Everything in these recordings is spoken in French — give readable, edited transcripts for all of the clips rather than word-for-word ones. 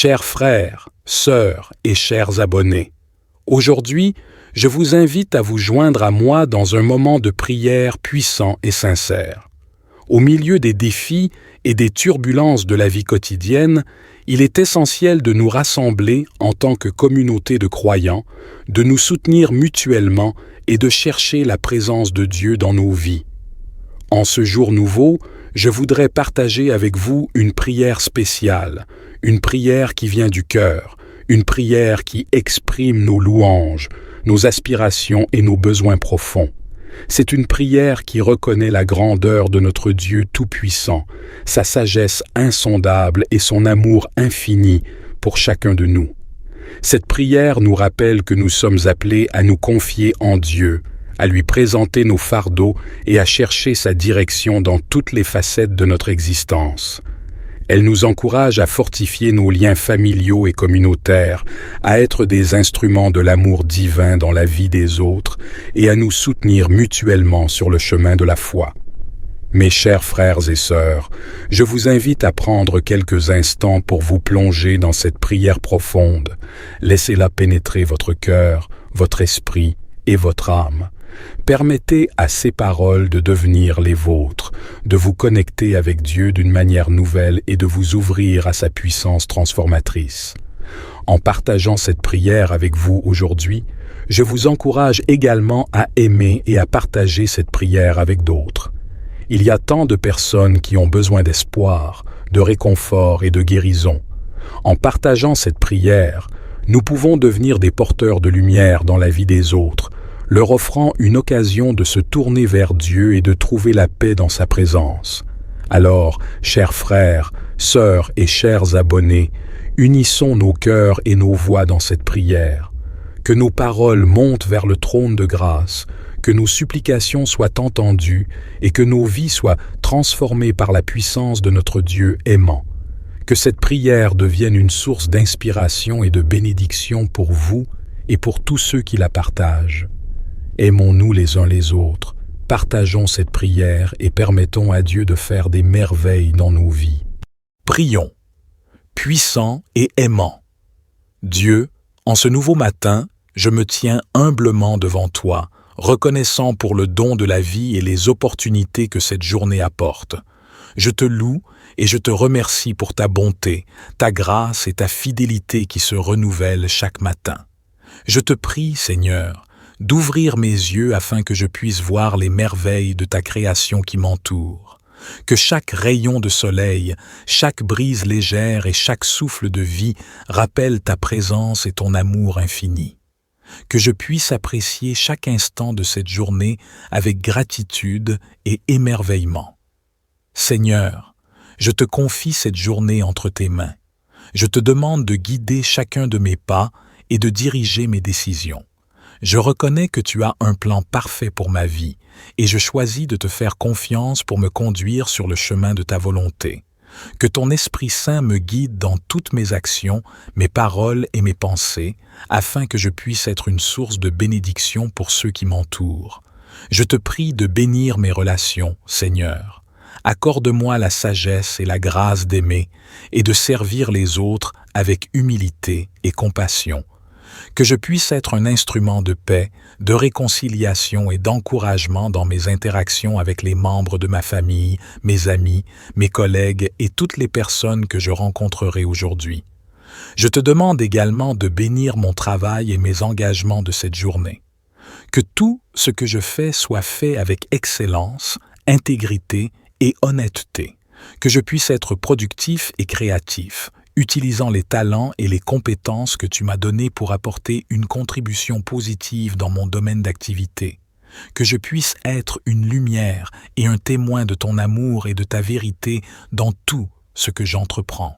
Chers frères, sœurs et chers abonnés, aujourd'hui, je vous invite à vous joindre à moi dans un moment de prière puissant et sincère. Au milieu des défis et des turbulences de la vie quotidienne, il est essentiel de nous rassembler en tant que communauté de croyants, de nous soutenir mutuellement et de chercher la présence de Dieu dans nos vies. En ce jour nouveau, je voudrais partager avec vous une prière spéciale, une prière qui vient du cœur, une prière qui exprime nos louanges, nos aspirations et nos besoins profonds. C'est une prière qui reconnaît la grandeur de notre Dieu Tout-Puissant, sa sagesse insondable et son amour infini pour chacun de nous. Cette prière nous rappelle que nous sommes appelés à nous confier en Dieu, à lui présenter nos fardeaux et à chercher sa direction dans toutes les facettes de notre existence. Elle nous encourage à fortifier nos liens familiaux et communautaires, à être des instruments de l'amour divin dans la vie des autres et à nous soutenir mutuellement sur le chemin de la foi. Mes chers frères et sœurs, je vous invite à prendre quelques instants pour vous plonger dans cette prière profonde. Laissez-la pénétrer votre cœur, votre esprit et votre âme. Permettez à ces paroles de devenir les vôtres, de vous connecter avec Dieu d'une manière nouvelle et de vous ouvrir à sa puissance transformatrice. En partageant cette prière avec vous aujourd'hui, je vous encourage également à aimer et à partager cette prière avec d'autres. Il y a tant de personnes qui ont besoin d'espoir, de réconfort et de guérison. En partageant cette prière, nous pouvons devenir des porteurs de lumière dans la vie des autres, leur offrant une occasion de se tourner vers Dieu et de trouver la paix dans sa présence. Alors, chers frères, sœurs et chers abonnés, unissons nos cœurs et nos voix dans cette prière. Que nos paroles montent vers le trône de grâce, que nos supplications soient entendues et que nos vies soient transformées par la puissance de notre Dieu aimant. Que cette prière devienne une source d'inspiration et de bénédiction pour vous et pour tous ceux qui la partagent. Aimons-nous les uns les autres, partageons cette prière et permettons à Dieu de faire des merveilles dans nos vies. Prions, puissant et aimant. Dieu, en ce nouveau matin, je me tiens humblement devant toi, reconnaissant pour le don de la vie et les opportunités que cette journée apporte. Je te loue et je te remercie pour ta bonté, ta grâce et ta fidélité qui se renouvellent chaque matin. Je te prie, Seigneur, d'ouvrir mes yeux afin que je puisse voir les merveilles de ta création qui m'entoure. Que chaque rayon de soleil, chaque brise légère et chaque souffle de vie rappellent ta présence et ton amour infini. Que je puisse apprécier chaque instant de cette journée avec gratitude et émerveillement. Seigneur, je te confie cette journée entre tes mains. Je te demande de guider chacun de mes pas et de diriger mes décisions. Je reconnais que tu as un plan parfait pour ma vie et je choisis de te faire confiance pour me conduire sur le chemin de ta volonté. Que ton Esprit Saint me guide dans toutes mes actions, mes paroles et mes pensées, afin que je puisse être une source de bénédiction pour ceux qui m'entourent. Je te prie de bénir mes relations, Seigneur. Accorde-moi la sagesse et la grâce d'aimer et de servir les autres avec humilité et compassion. Que je puisse être un instrument de paix, de réconciliation et d'encouragement dans mes interactions avec les membres de ma famille, mes amis, mes collègues et toutes les personnes que je rencontrerai aujourd'hui. Je te demande également de bénir mon travail et mes engagements de cette journée. Que tout ce que je fais soit fait avec excellence, intégrité et honnêteté. Que je puisse être productif et créatif, utilisant les talents et les compétences que tu m'as donnés pour apporter une contribution positive dans mon domaine d'activité. Que je puisse être une lumière et un témoin de ton amour et de ta vérité dans tout ce que j'entreprends.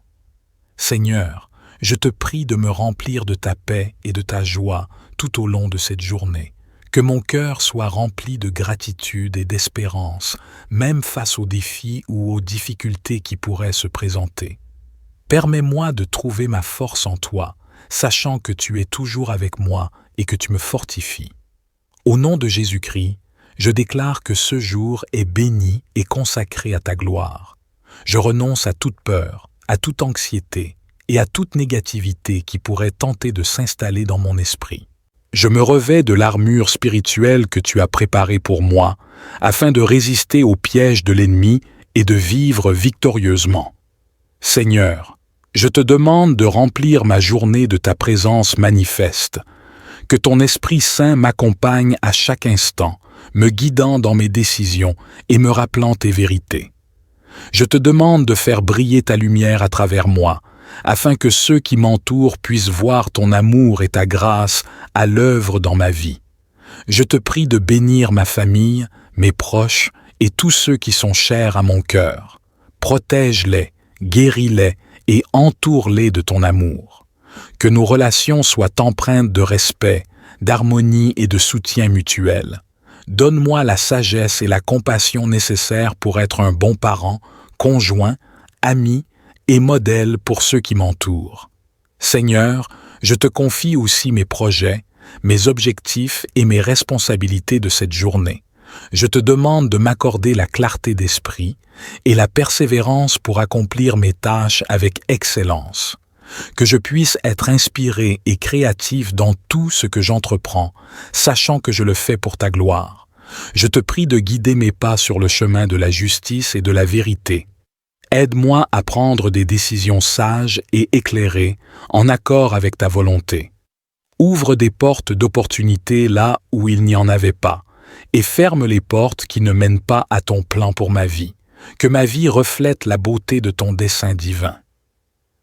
Seigneur, je te prie de me remplir de ta paix et de ta joie tout au long de cette journée. Que mon cœur soit rempli de gratitude et d'espérance, même face aux défis ou aux difficultés qui pourraient se présenter. Permets-moi de trouver ma force en toi, sachant que tu es toujours avec moi et que tu me fortifies. Au nom de Jésus-Christ, je déclare que ce jour est béni et consacré à ta gloire. Je renonce à toute peur, à toute anxiété et à toute négativité qui pourrait tenter de s'installer dans mon esprit. Je me revêts de l'armure spirituelle que tu as préparée pour moi, afin de résister aux pièges de l'ennemi et de vivre victorieusement. Seigneur, je te demande de remplir ma journée de ta présence manifeste, que ton Esprit Saint m'accompagne à chaque instant, me guidant dans mes décisions et me rappelant tes vérités. Je te demande de faire briller ta lumière à travers moi, afin que ceux qui m'entourent puissent voir ton amour et ta grâce à l'œuvre dans ma vie. Je te prie de bénir ma famille, mes proches et tous ceux qui sont chers à mon cœur. Protège-les, guéris-les et entoure-les de ton amour. Que nos relations soient empreintes de respect, d'harmonie et de soutien mutuel. Donne-moi la sagesse et la compassion nécessaires pour être un bon parent, conjoint, ami et modèle pour ceux qui m'entourent. Seigneur, je te confie aussi mes projets, mes objectifs et mes responsabilités de cette journée. Je te demande de m'accorder la clarté d'esprit et la persévérance pour accomplir mes tâches avec excellence. Que je puisse être inspiré et créatif dans tout ce que j'entreprends, sachant que je le fais pour ta gloire. Je te prie de guider mes pas sur le chemin de la justice et de la vérité. Aide-moi à prendre des décisions sages et éclairées, en accord avec ta volonté. Ouvre des portes d'opportunité là où il n'y en avait pas, et ferme les portes qui ne mènent pas à ton plan pour ma vie. Que ma vie reflète la beauté de ton dessein divin.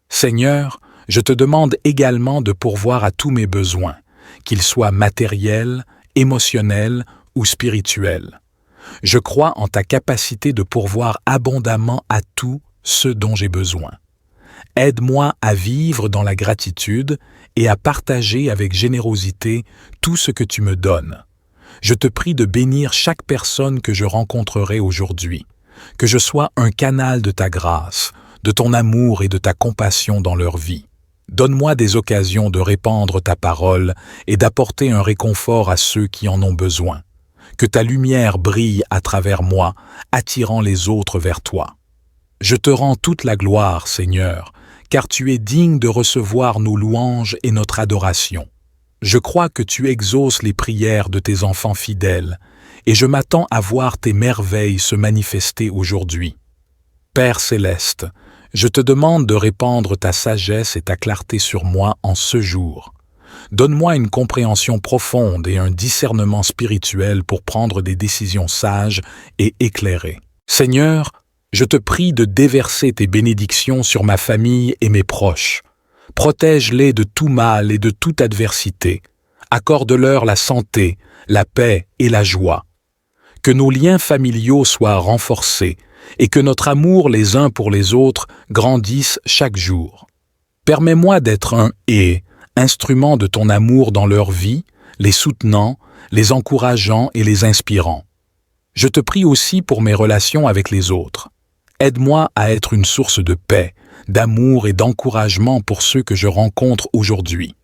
Seigneur, je te demande également de pourvoir à tous mes besoins, qu'ils soient matériels, émotionnels ou spirituels. Je crois en ta capacité de pourvoir abondamment à tout ce dont j'ai besoin. Aide-moi à vivre dans la gratitude et à partager avec générosité tout ce que tu me donnes. Je te prie de bénir chaque personne que je rencontrerai aujourd'hui, que je sois un canal de ta grâce, de ton amour et de ta compassion dans leur vie. Donne-moi des occasions de répandre ta parole et d'apporter un réconfort à ceux qui en ont besoin. Que ta lumière brille à travers moi, attirant les autres vers toi. Je te rends toute la gloire, Seigneur, car tu es digne de recevoir nos louanges et notre adoration. Je crois que tu exauces les prières de tes enfants fidèles, et je m'attends à voir tes merveilles se manifester aujourd'hui. Père céleste, je te demande de répandre ta sagesse et ta clarté sur moi en ce jour. Donne-moi une compréhension profonde et un discernement spirituel pour prendre des décisions sages et éclairées. Seigneur, je te prie de déverser tes bénédictions sur ma famille et mes proches. Protège-les de tout mal et de toute adversité. Accorde-leur la santé, la paix et la joie. Que nos liens familiaux soient renforcés et que notre amour les uns pour les autres grandisse chaque jour. Permets-moi d'être un instrument de ton amour dans leur vie, les soutenant, les encourageant et les inspirant. Je te prie aussi pour mes relations avec les autres. Aide-moi à être une source de paix, d'amour et d'encouragement pour ceux que je rencontre aujourd'hui.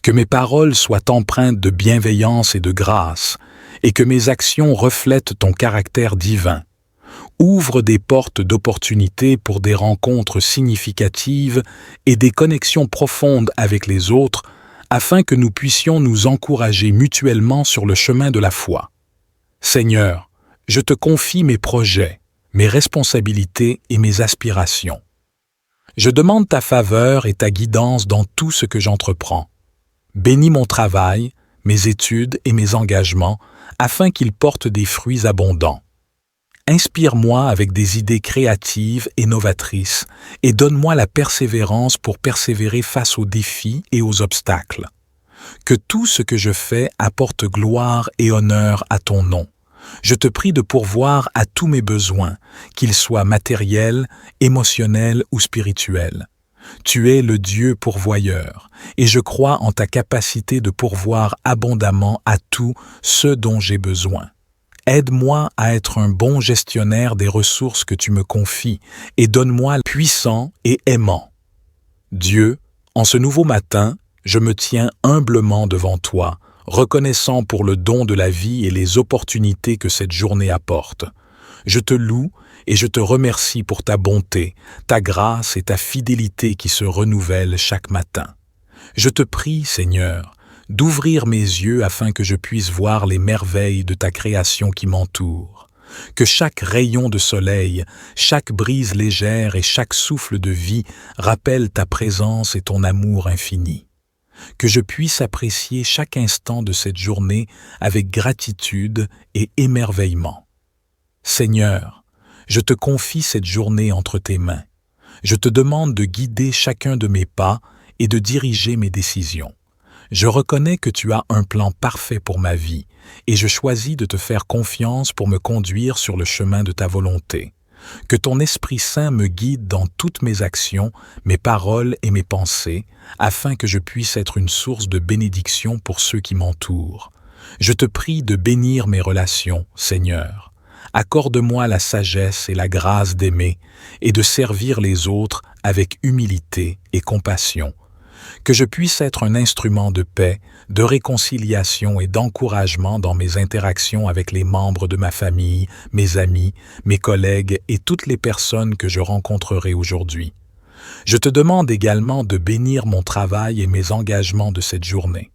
Que mes paroles soient empreintes de bienveillance et de grâce, et que mes actions reflètent ton caractère divin. Ouvre des portes d'opportunité pour des rencontres significatives et des connexions profondes avec les autres, afin que nous puissions nous encourager mutuellement sur le chemin de la foi. Seigneur, je te confie mes projets, mes responsabilités et mes aspirations. Je demande ta faveur et ta guidance dans tout ce que j'entreprends. Bénis mon travail, mes études et mes engagements, afin qu'ils portent des fruits abondants. Inspire-moi avec des idées créatives et novatrices et donne-moi la persévérance pour persévérer face aux défis et aux obstacles. Que tout ce que je fais apporte gloire et honneur à ton nom. Je te prie de pourvoir à tous mes besoins, qu'ils soient matériels, émotionnels ou spirituels. Tu es le Dieu pourvoyeur, et je crois en ta capacité de pourvoir abondamment à tout ce dont j'ai besoin. Aide-moi à être un bon gestionnaire des ressources que tu me confies, et donne-moi puissant et aimant. Dieu, en ce nouveau matin, je me tiens humblement devant toi, reconnaissant pour le don de la vie et les opportunités que cette journée apporte. Je te loue et je te remercie pour ta bonté, ta grâce et ta fidélité qui se renouvellent chaque matin. Je te prie, Seigneur, d'ouvrir mes yeux afin que je puisse voir les merveilles de ta création qui m'entoure. Que chaque rayon de soleil, chaque brise légère et chaque souffle de vie rappellent ta présence et ton amour infini. Que je puisse apprécier chaque instant de cette journée avec gratitude et émerveillement. Seigneur, je te confie cette journée entre tes mains. Je te demande de guider chacun de mes pas et de diriger mes décisions. Je reconnais que tu as un plan parfait pour ma vie et je choisis de te faire confiance pour me conduire sur le chemin de ta volonté. Que ton Esprit Saint me guide dans toutes mes actions, mes paroles et mes pensées, afin que je puisse être une source de bénédiction pour ceux qui m'entourent. Je te prie de bénir mes relations, Seigneur. Accorde-moi la sagesse et la grâce d'aimer et de servir les autres avec humilité et compassion. Que je puisse être un instrument de paix, de réconciliation et d'encouragement dans mes interactions avec les membres de ma famille, mes amis, mes collègues et toutes les personnes que je rencontrerai aujourd'hui. Je te demande également de bénir mon travail et mes engagements de cette journée.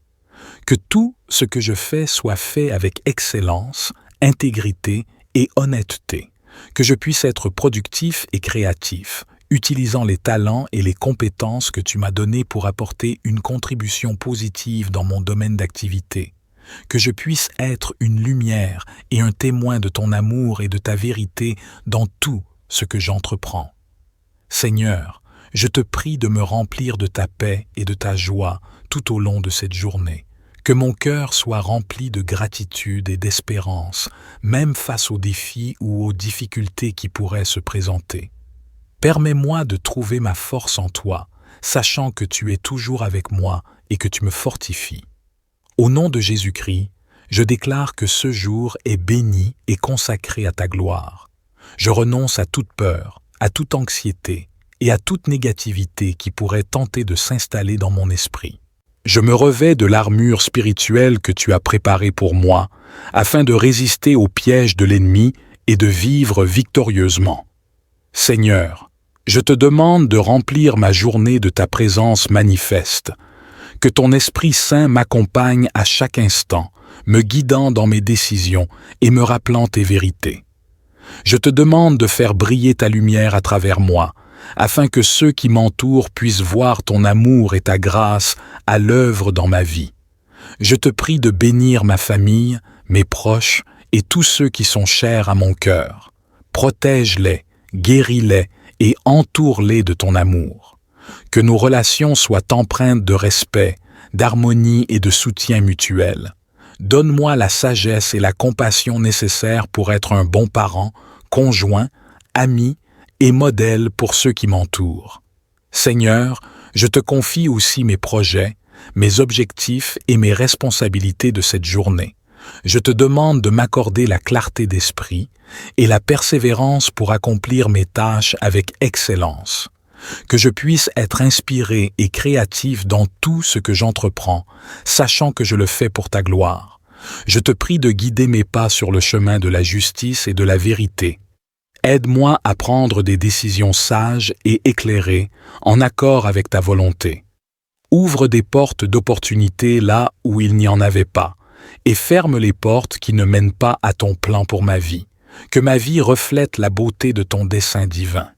Que tout ce que je fais soit fait avec excellence, intégrité et honnêteté. Que je puisse être productif et créatif, utilisant les talents et les compétences que tu m'as donnés pour apporter une contribution positive dans mon domaine d'activité. Que je puisse être une lumière et un témoin de ton amour et de ta vérité dans tout ce que j'entreprends. Seigneur, je te prie de me remplir de ta paix et de ta joie tout au long de cette journée. Que mon cœur soit rempli de gratitude et d'espérance, même face aux défis ou aux difficultés qui pourraient se présenter. Permets-moi de trouver ma force en toi, sachant que tu es toujours avec moi et que tu me fortifies. Au nom de Jésus-Christ, je déclare que ce jour est béni et consacré à ta gloire. Je renonce à toute peur, à toute anxiété et à toute négativité qui pourrait tenter de s'installer dans mon esprit. Je me revêts de l'armure spirituelle que tu as préparée pour moi, afin de résister aux pièges de l'ennemi et de vivre victorieusement. Seigneur, je te demande de remplir ma journée de ta présence manifeste. Que ton Esprit Saint m'accompagne à chaque instant, me guidant dans mes décisions et me rappelant tes vérités. Je te demande de faire briller ta lumière à travers moi, afin que ceux qui m'entourent puissent voir ton amour et ta grâce à l'œuvre dans ma vie. Je te prie de bénir ma famille, mes proches et tous ceux qui sont chers à mon cœur. Protège-les, guéris-les et entoure-les de ton amour. Que nos relations soient empreintes de respect, d'harmonie et de soutien mutuel. Donne-moi la sagesse et la compassion nécessaires pour être un bon parent, conjoint, ami et modèle pour ceux qui m'entourent. Seigneur, je te confie aussi mes projets, mes objectifs et mes responsabilités de cette journée. Je te demande de m'accorder la clarté d'esprit et la persévérance pour accomplir mes tâches avec excellence. Que je puisse être inspiré et créatif dans tout ce que j'entreprends, sachant que je le fais pour ta gloire. Je te prie de guider mes pas sur le chemin de la justice et de la vérité. Aide-moi à prendre des décisions sages et éclairées, en accord avec ta volonté. Ouvre des portes d'opportunité là où il n'y en avait pas, et ferme les portes qui ne mènent pas à ton plan pour ma vie. Que ma vie reflète la beauté de ton dessein divin.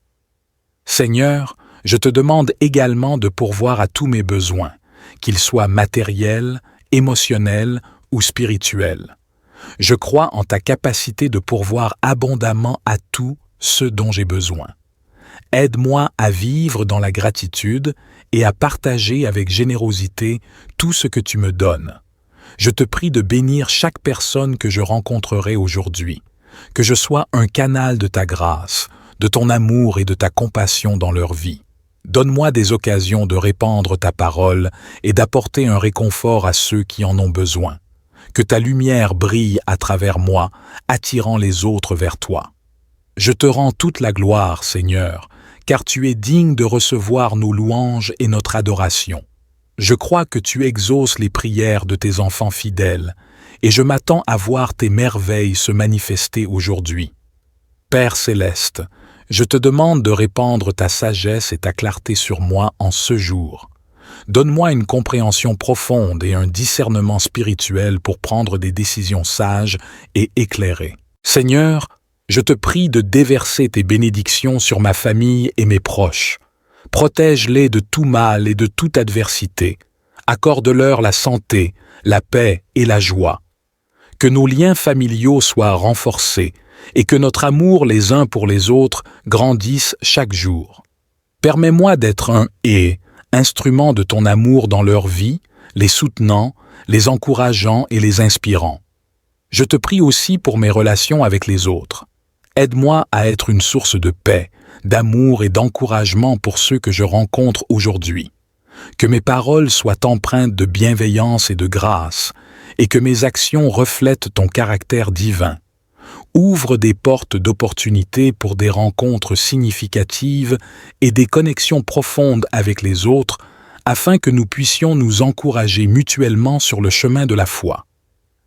Seigneur, je te demande également de pourvoir à tous mes besoins, qu'ils soient matériels, émotionnels ou spirituels. Je crois en ta capacité de pourvoir abondamment à tout ce dont j'ai besoin. Aide-moi à vivre dans la gratitude et à partager avec générosité tout ce que tu me donnes. Je te prie de bénir chaque personne que je rencontrerai aujourd'hui, que je sois un canal de ta grâce, de ton amour et de ta compassion dans leur vie. Donne-moi des occasions de répandre ta parole et d'apporter un réconfort à ceux qui en ont besoin. Que ta lumière brille à travers moi, attirant les autres vers toi. Je te rends toute la gloire, Seigneur, car tu es digne de recevoir nos louanges et notre adoration. Je crois que tu exauces les prières de tes enfants fidèles, et je m'attends à voir tes merveilles se manifester aujourd'hui. Père céleste, je te demande de répandre ta sagesse et ta clarté sur moi en ce jour. Donne-moi une compréhension profonde et un discernement spirituel pour prendre des décisions sages et éclairées. Seigneur, je te prie de déverser tes bénédictions sur ma famille et mes proches. Protège-les de tout mal et de toute adversité. Accorde-leur la santé, la paix et la joie. Que nos liens familiaux soient renforcés et que notre amour les uns pour les autres grandisse chaque jour. Permets-moi d'être un instrument de ton amour dans leur vie, les soutenant, les encourageant et les inspirant. Je te prie aussi pour mes relations avec les autres. Aide-moi à être une source de paix, d'amour et d'encouragement pour ceux que je rencontre aujourd'hui. Que mes paroles soient empreintes de bienveillance et de grâce, et que mes actions reflètent ton caractère divin. Ouvre des portes d'opportunités pour des rencontres significatives et des connexions profondes avec les autres, afin que nous puissions nous encourager mutuellement sur le chemin de la foi.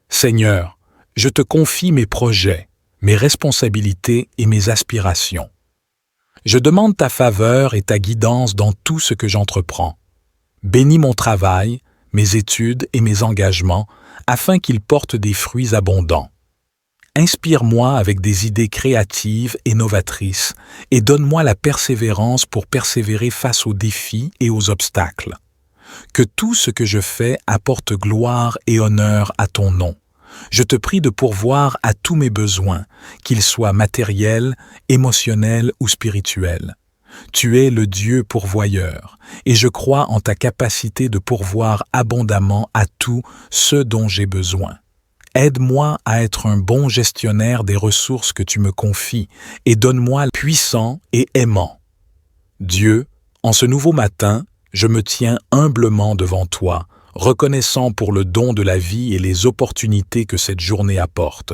Seigneur, je te confie mes projets, mes responsabilités et mes aspirations. Je demande ta faveur et ta guidance dans tout ce que j'entreprends. Bénis mon travail, mes études et mes engagements, afin qu'ils portent des fruits abondants. Inspire-moi avec des idées créatives et novatrices et donne-moi la persévérance pour persévérer face aux défis et aux obstacles. Que tout ce que je fais apporte gloire et honneur à ton nom. Je te prie de pourvoir à tous mes besoins, qu'ils soient matériels, émotionnels ou spirituels. Tu es le Dieu pourvoyeur, et je crois en ta capacité de pourvoir abondamment à tout ce dont j'ai besoin. Aide-moi à être un bon gestionnaire des ressources que tu me confies et donne-moi puissant et aimant. Dieu, en ce nouveau matin, je me tiens humblement devant toi, reconnaissant pour le don de la vie et les opportunités que cette journée apporte.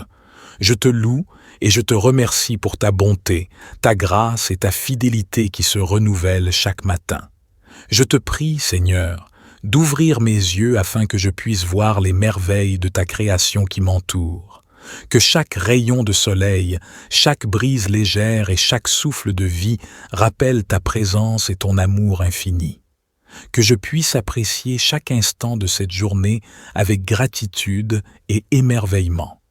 Je te loue et je te remercie pour ta bonté, ta grâce et ta fidélité qui se renouvellent chaque matin. Je te prie, Seigneur, d'ouvrir mes yeux afin que je puisse voir les merveilles de ta création qui m'entoure. Que chaque rayon de soleil, chaque brise légère et chaque souffle de vie rappelle ta présence et ton amour infini. Que je puisse apprécier chaque instant de cette journée avec gratitude et émerveillement.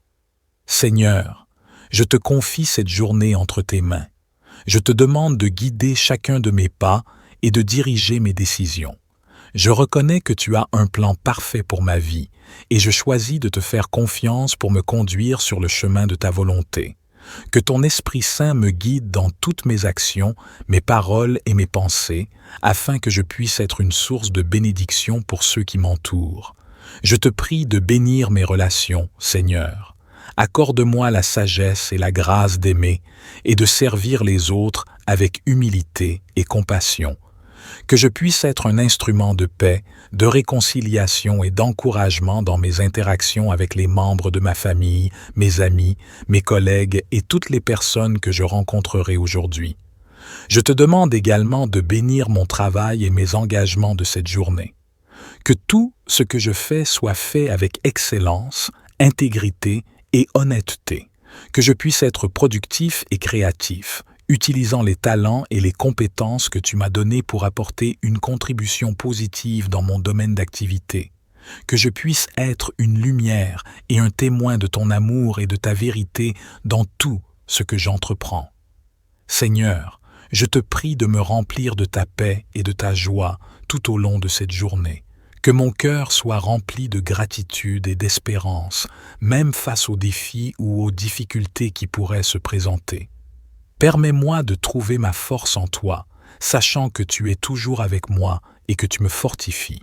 Seigneur, je te confie cette journée entre tes mains. Je te demande de guider chacun de mes pas et de diriger mes décisions. Je reconnais que tu as un plan parfait pour ma vie et je choisis de te faire confiance pour me conduire sur le chemin de ta volonté. Que ton Esprit Saint me guide dans toutes mes actions, mes paroles et mes pensées, afin que je puisse être une source de bénédiction pour ceux qui m'entourent. Je te prie de bénir mes relations, Seigneur. Accorde-moi la sagesse et la grâce d'aimer et de servir les autres avec humilité et compassion. Que je puisse être un instrument de paix, de réconciliation et d'encouragement dans mes interactions avec les membres de ma famille, mes amis, mes collègues et toutes les personnes que je rencontrerai aujourd'hui. Je te demande également de bénir mon travail et mes engagements de cette journée. Que tout ce que je fais soit fait avec excellence, intégrité et honnêteté. Que je puisse être productif et créatif, utilisant les talents et les compétences que tu m'as donnés pour apporter une contribution positive dans mon domaine d'activité. Que je puisse être une lumière et un témoin de ton amour et de ta vérité dans tout ce que j'entreprends. Seigneur, je te prie de me remplir de ta paix et de ta joie tout au long de cette journée. Que mon cœur soit rempli de gratitude et d'espérance, même face aux défis ou aux difficultés qui pourraient se présenter. Permets-moi de trouver ma force en toi, sachant que tu es toujours avec moi et que tu me fortifies.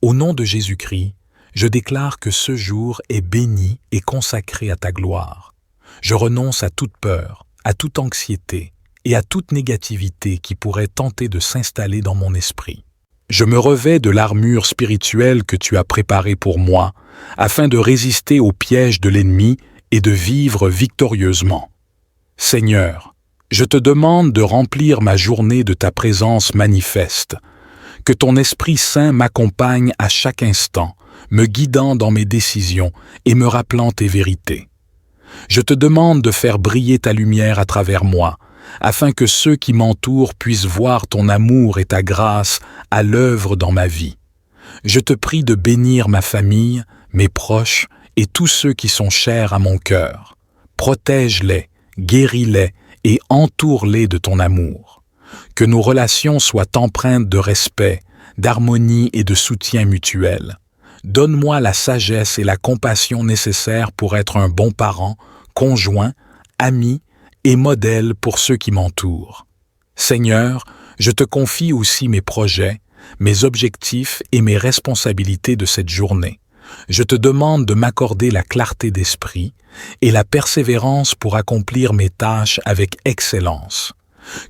Au nom de Jésus-Christ, je déclare que ce jour est béni et consacré à ta gloire. Je renonce à toute peur, à toute anxiété et à toute négativité qui pourrait tenter de s'installer dans mon esprit. Je me revêts de l'armure spirituelle que tu as préparée pour moi, afin de résister aux pièges de l'ennemi et de vivre victorieusement. Seigneur, je te demande de remplir ma journée de ta présence manifeste. Que ton Esprit Saint m'accompagne à chaque instant, me guidant dans mes décisions et me rappelant tes vérités. Je te demande de faire briller ta lumière à travers moi, afin que ceux qui m'entourent puissent voir ton amour et ta grâce à l'œuvre dans ma vie. Je te prie de bénir ma famille, mes proches et tous ceux qui sont chers à mon cœur. Protège-les, guéris-les et entoure-les de ton amour. Que nos relations soient empreintes de respect, d'harmonie et de soutien mutuel. Donne-moi la sagesse et la compassion nécessaires pour être un bon parent, conjoint, ami et modèle pour ceux qui m'entourent. Seigneur, je te confie aussi mes projets, mes objectifs et mes responsabilités de cette journée. Je te demande de m'accorder la clarté d'esprit et la persévérance pour accomplir mes tâches avec excellence.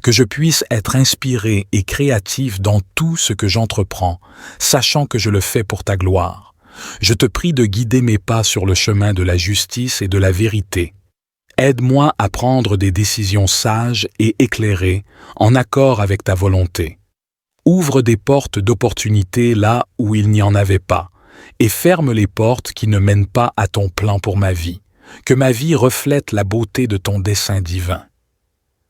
Que je puisse être inspiré et créatif dans tout ce que j'entreprends, sachant que je le fais pour ta gloire. Je te prie de guider mes pas sur le chemin de la justice et de la vérité. Aide-moi à prendre des décisions sages et éclairées, en accord avec ta volonté. Ouvre des portes d'opportunité là où il n'y en avait pas, et ferme les portes qui ne mènent pas à ton plan pour ma vie. Que ma vie reflète la beauté de ton dessein divin.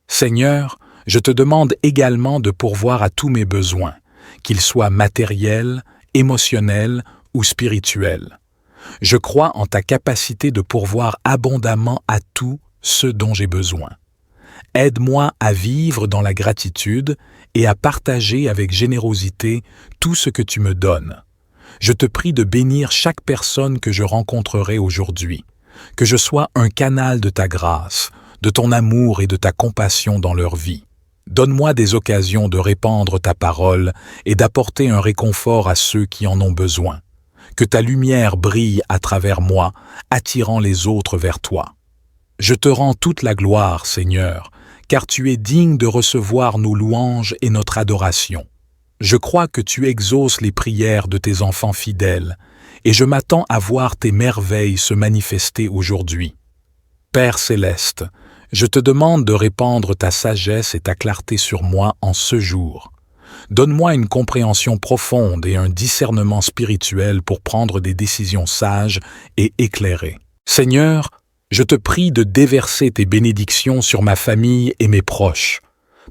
Seigneur, je te demande également de pourvoir à tous mes besoins, qu'ils soient matériels, émotionnels ou spirituels. Je crois en ta capacité de pourvoir abondamment à tout ce dont j'ai besoin. Aide-moi à vivre dans la gratitude et à partager avec générosité tout ce que tu me donnes. Je te prie de bénir chaque personne que je rencontrerai aujourd'hui, que je sois un canal de ta grâce, de ton amour et de ta compassion dans leur vie. Donne-moi des occasions de répandre ta parole et d'apporter un réconfort à ceux qui en ont besoin. Que ta lumière brille à travers moi, attirant les autres vers toi. Je te rends toute la gloire, Seigneur, car tu es digne de recevoir nos louanges et notre adoration. Je crois que tu exauces les prières de tes enfants fidèles, et je m'attends à voir tes merveilles se manifester aujourd'hui. Père céleste, je te demande de répandre ta sagesse et ta clarté sur moi en ce jour. Donne-moi une compréhension profonde et un discernement spirituel pour prendre des décisions sages et éclairées. Seigneur, je te prie de déverser tes bénédictions sur ma famille et mes proches.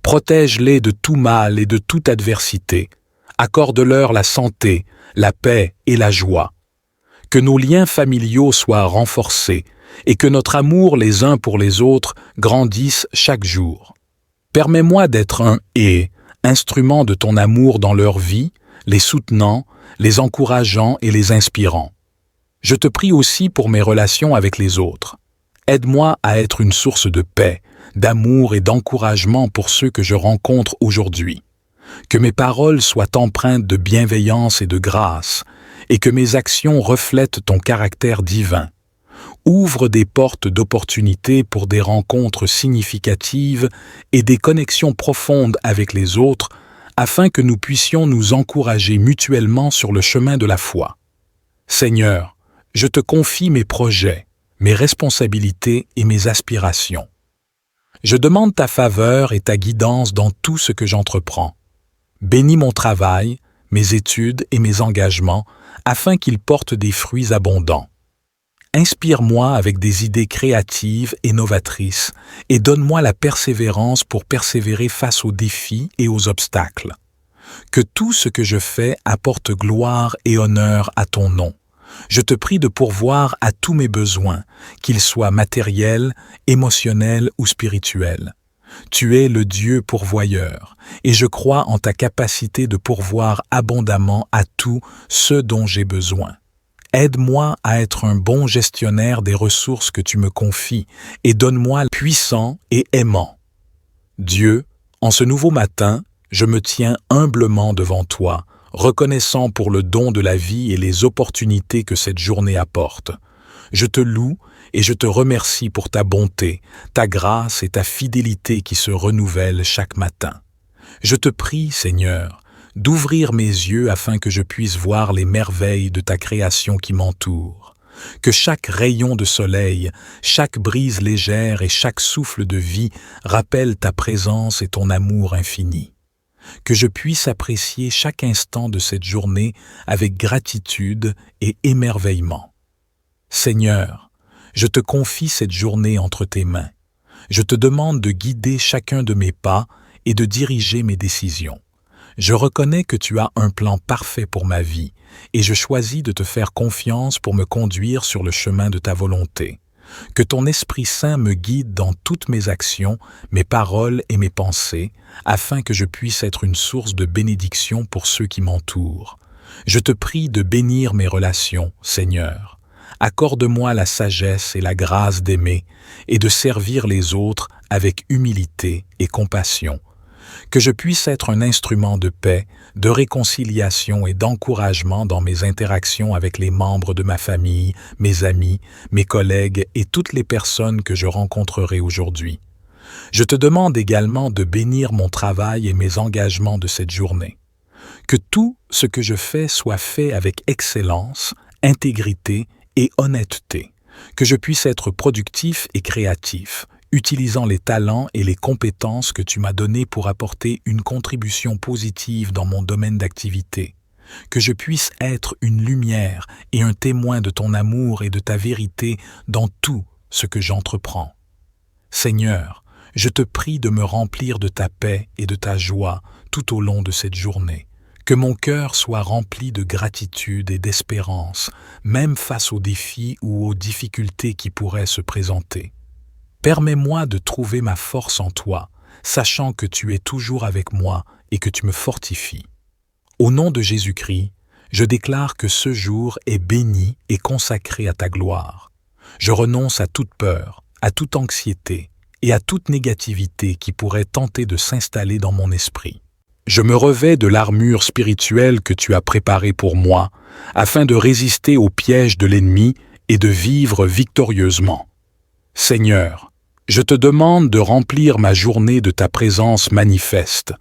Protège-les de tout mal et de toute adversité. Accorde-leur la santé, la paix et la joie. Que nos liens familiaux soient renforcés et que notre amour les uns pour les autres grandisse chaque jour. Permets-moi d'être un instrument de ton amour dans leur vie, les soutenant, les encourageant et les inspirant. Je te prie aussi pour mes relations avec les autres. Aide-moi à être une source de paix, d'amour et d'encouragement pour ceux que je rencontre aujourd'hui. Que mes paroles soient empreintes de bienveillance et de grâce, et que mes actions reflètent ton caractère divin. Ouvre des portes d'opportunité pour des rencontres significatives et des connexions profondes avec les autres, afin que nous puissions nous encourager mutuellement sur le chemin de la foi. Seigneur, je te confie mes projets, mes responsabilités et mes aspirations. Je demande ta faveur et ta guidance dans tout ce que j'entreprends. Bénis mon travail, mes études et mes engagements, afin qu'ils portent des fruits abondants. Inspire-moi avec des idées créatives et novatrices et donne-moi la persévérance pour persévérer face aux défis et aux obstacles. Que tout ce que je fais apporte gloire et honneur à ton nom. Je te prie de pourvoir à tous mes besoins, qu'ils soient matériels, émotionnels ou spirituels. Tu es le Dieu pourvoyeur, et je crois en ta capacité de pourvoir abondamment à tout ce dont j'ai besoin. Aide-moi à être un bon gestionnaire des ressources que tu me confies et donne-moi puissant et aimant. Dieu, en ce nouveau matin, je me tiens humblement devant toi, reconnaissant pour le don de la vie et les opportunités que cette journée apporte. Je te loue et je te remercie pour ta bonté, ta grâce et ta fidélité qui se renouvellent chaque matin. Je te prie, Seigneur, d'ouvrir mes yeux afin que je puisse voir les merveilles de ta création qui m'entoure. Que chaque rayon de soleil, chaque brise légère et chaque souffle de vie rappellent ta présence et ton amour infini. Que je puisse apprécier chaque instant de cette journée avec gratitude et émerveillement. Seigneur, Je te confie cette journée entre tes mains. Je te demande de guider chacun de mes pas et de diriger mes décisions. Je reconnais que tu as un plan parfait pour ma vie et je choisis de te faire confiance pour me conduire sur le chemin de ta volonté. Que ton Esprit Saint me guide dans toutes mes actions, mes paroles et mes pensées, afin que je puisse être une source de bénédiction pour ceux qui m'entourent. Je te prie de bénir mes relations, Seigneur. Accorde-moi la sagesse et la grâce d'aimer et de servir les autres avec humilité et compassion. Que je puisse être un instrument de paix, de réconciliation et d'encouragement dans mes interactions avec les membres de ma famille, mes amis, mes collègues et toutes les personnes que je rencontrerai aujourd'hui. Je te demande également de bénir mon travail et mes engagements de cette journée. Que tout ce que je fais soit fait avec excellence, intégrité et honnêteté. Que je puisse être productif et créatif, utilisant les talents et les compétences que tu m'as donnés pour apporter une contribution positive dans mon domaine d'activité. Que je puisse être une lumière et un témoin de ton amour et de ta vérité dans tout ce que j'entreprends. Seigneur, je te prie de me remplir de ta paix et de ta joie tout au long de cette journée. Que mon cœur soit rempli de gratitude et d'espérance, même face aux défis ou aux difficultés qui pourraient se présenter. Permets-moi de trouver ma force en toi, sachant que tu es toujours avec moi et que tu me fortifies. Au nom de Jésus-Christ, je déclare que ce jour est béni et consacré à ta gloire. Je renonce à toute peur, à toute anxiété et à toute négativité qui pourrait tenter de s'installer dans mon esprit. Je me revêts de l'armure spirituelle que tu as préparée pour moi, afin de résister aux pièges de l'ennemi et de vivre victorieusement. Seigneur, je te demande de remplir ma journée de ta présence manifeste.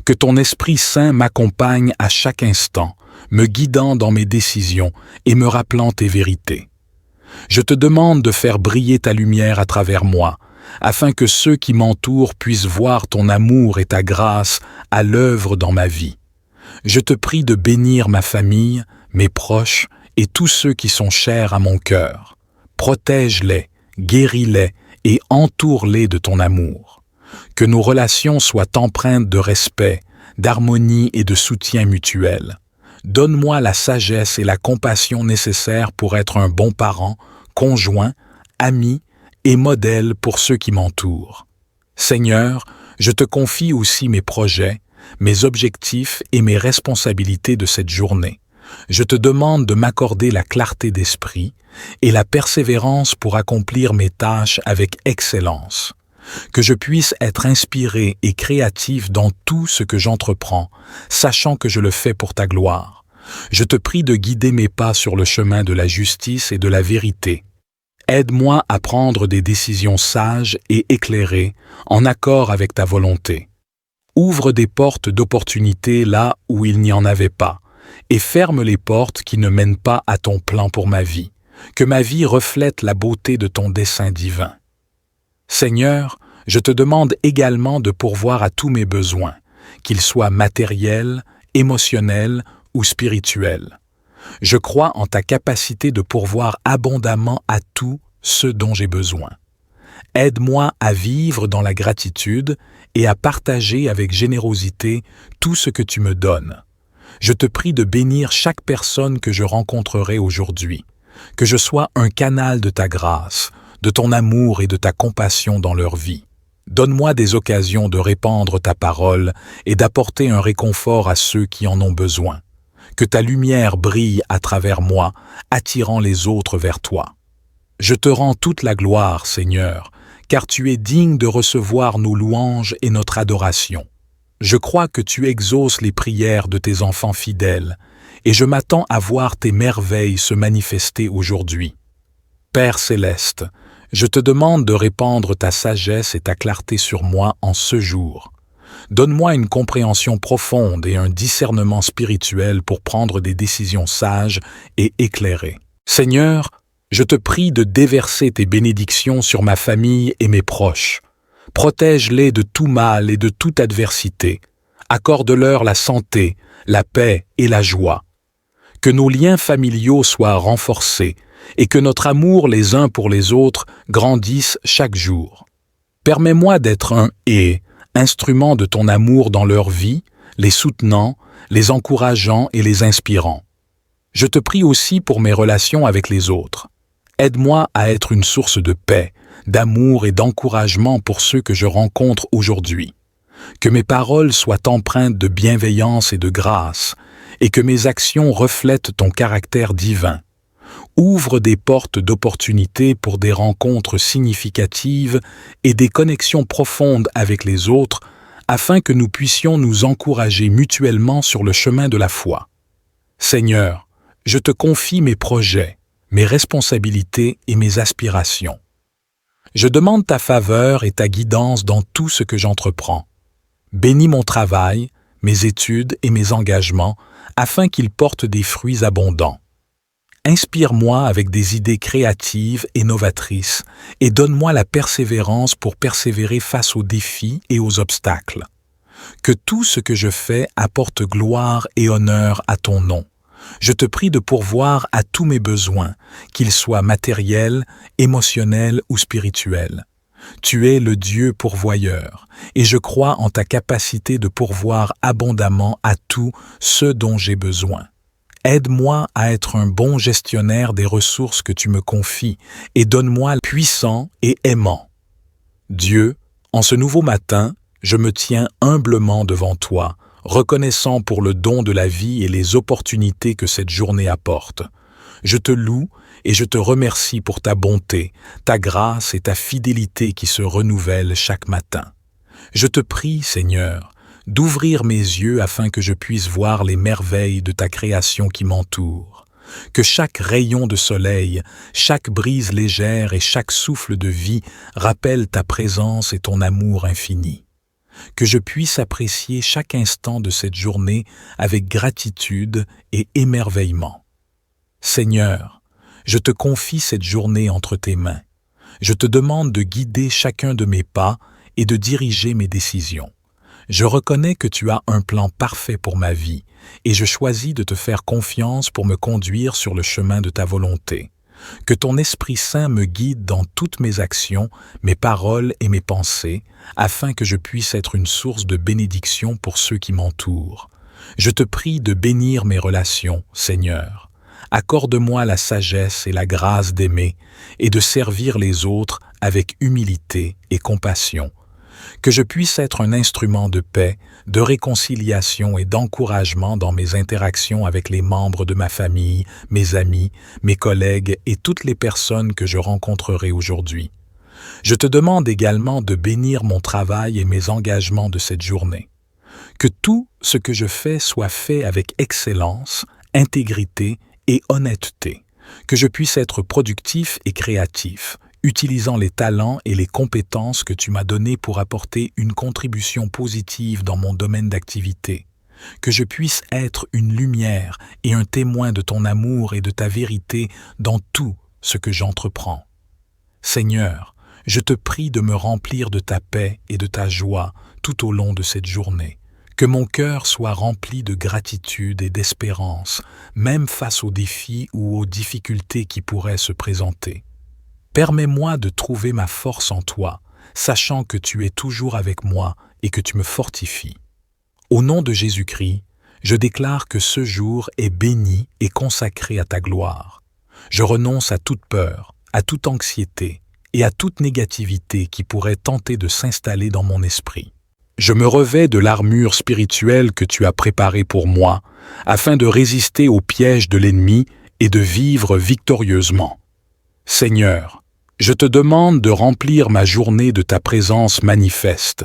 Que ton Esprit Saint m'accompagne à chaque instant, me guidant dans mes décisions et me rappelant tes vérités. Je te demande de faire briller ta lumière à travers moi, afin que ceux qui m'entourent puissent voir ton amour et ta grâce à l'œuvre dans ma vie. Je te prie de bénir ma famille, mes proches et tous ceux qui sont chers à mon cœur. Protège-les, guéris-les et entoure-les de ton amour. Que nos relations soient empreintes de respect, d'harmonie et de soutien mutuel. Donne-moi la sagesse et la compassion nécessaires pour être un bon parent, conjoint, ami et modèle pour ceux qui m'entourent. Seigneur, je te confie aussi mes projets, mes objectifs et mes responsabilités de cette journée. Je te demande de m'accorder la clarté d'esprit et la persévérance pour accomplir mes tâches avec excellence. Que je puisse être inspiré et créatif dans tout ce que j'entreprends, sachant que je le fais pour ta gloire. Je te prie de guider mes pas sur le chemin de la justice et de la vérité. Aide-moi à prendre des décisions sages et éclairées, en accord avec ta volonté. Ouvre des portes d'opportunité là où il n'y en avait pas, et ferme les portes qui ne mènent pas à ton plan pour ma vie. Que ma vie reflète la beauté de ton dessein divin. Seigneur, je te demande également de pourvoir à tous mes besoins, qu'ils soient matériels, émotionnels ou spirituels. Je crois en ta capacité de pourvoir abondamment à tout ce dont j'ai besoin. Aide-moi à vivre dans la gratitude et à partager avec générosité tout ce que tu me donnes. Je te prie de bénir chaque personne que je rencontrerai aujourd'hui, que je sois un canal de ta grâce, de ton amour et de ta compassion dans leur vie. Donne-moi des occasions de répandre ta parole et d'apporter un réconfort à ceux qui en ont besoin. Que ta lumière brille à travers moi, attirant les autres vers toi. Je te rends toute la gloire, Seigneur, car tu es digne de recevoir nos louanges et notre adoration. Je crois que tu exauces les prières de tes enfants fidèles, et je m'attends à voir tes merveilles se manifester aujourd'hui. Père céleste, je te demande de répandre ta sagesse et ta clarté sur moi en ce jour. Donne-moi une compréhension profonde et un discernement spirituel pour prendre des décisions sages et éclairées. Seigneur, je te prie de déverser tes bénédictions sur ma famille et mes proches. Protège-les de tout mal et de toute adversité. Accorde-leur la santé, la paix et la joie. Que nos liens familiaux soient renforcés et que notre amour les uns pour les autres grandisse chaque jour. Permets-moi d'être un instrument de ton amour dans leur vie, les soutenant, les encourageant et les inspirant. Je te prie aussi pour mes relations avec les autres. Aide-moi à être une source de paix, d'amour et d'encouragement pour ceux que je rencontre aujourd'hui. Que mes paroles soient empreintes de bienveillance et de grâce, et que mes actions reflètent ton caractère divin. Ouvre des portes d'opportunités pour des rencontres significatives et des connexions profondes avec les autres, afin que nous puissions nous encourager mutuellement sur le chemin de la foi. Seigneur, je te confie mes projets, mes responsabilités et mes aspirations. Je demande ta faveur et ta guidance dans tout ce que j'entreprends. Bénis mon travail, mes études et mes engagements, afin qu'ils portent des fruits abondants. Inspire-moi avec des idées créatives et novatrices et donne-moi la persévérance pour persévérer face aux défis et aux obstacles. Que tout ce que je fais apporte gloire et honneur à ton nom. Je te prie de pourvoir à tous mes besoins, qu'ils soient matériels, émotionnels ou spirituels. Tu es le Dieu pourvoyeur, et je crois en ta capacité de pourvoir abondamment à tout ce dont j'ai besoin. Aide-moi à être un bon gestionnaire des ressources que tu me confies et donne-moi puissant et aimant. Dieu, en ce nouveau matin, je me tiens humblement devant toi, reconnaissant pour le don de la vie et les opportunités que cette journée apporte. Je te loue et je te remercie pour ta bonté, ta grâce et ta fidélité qui se renouvellent chaque matin. Je te prie, Seigneur, d'ouvrir mes yeux afin que je puisse voir les merveilles de ta création qui m'entoure. Que chaque rayon de soleil, chaque brise légère et chaque souffle de vie rappelle ta présence et ton amour infini. Que je puisse apprécier chaque instant de cette journée avec gratitude et émerveillement. Seigneur, je te confie cette journée entre tes mains. Je te demande de guider chacun de mes pas et de diriger mes décisions. Je reconnais que tu as un plan parfait pour ma vie et je choisis de te faire confiance pour me conduire sur le chemin de ta volonté. Que ton Esprit Saint me guide dans toutes mes actions, mes paroles et mes pensées, afin que je puisse être une source de bénédiction pour ceux qui m'entourent. Je te prie de bénir mes relations, Seigneur. Accorde-moi la sagesse et la grâce d'aimer et de servir les autres avec humilité et compassion. Que je puisse être un instrument de paix, de réconciliation et d'encouragement dans mes interactions avec les membres de ma famille, mes amis, mes collègues et toutes les personnes que je rencontrerai aujourd'hui. Je te demande également de bénir mon travail et mes engagements de cette journée. Que tout ce que je fais soit fait avec excellence, intégrité et honnêteté. Que je puisse être productif et créatif, utilisant les talents et les compétences que tu m'as donnés pour apporter une contribution positive dans mon domaine d'activité. Que je puisse être une lumière et un témoin de ton amour et de ta vérité dans tout ce que j'entreprends. Seigneur, je te prie de me remplir de ta paix et de ta joie tout au long de cette journée. Que mon cœur soit rempli de gratitude et d'espérance, même face aux défis ou aux difficultés qui pourraient se présenter. Permets-moi de trouver ma force en toi, sachant que tu es toujours avec moi et que tu me fortifies. Au nom de Jésus-Christ, je déclare que ce jour est béni et consacré à ta gloire. Je renonce à toute peur, à toute anxiété et à toute négativité qui pourrait tenter de s'installer dans mon esprit. Je me revêts de l'armure spirituelle que tu as préparée pour moi, afin de résister aux pièges de l'ennemi et de vivre victorieusement. Seigneur, je te demande de remplir ma journée de ta présence manifeste.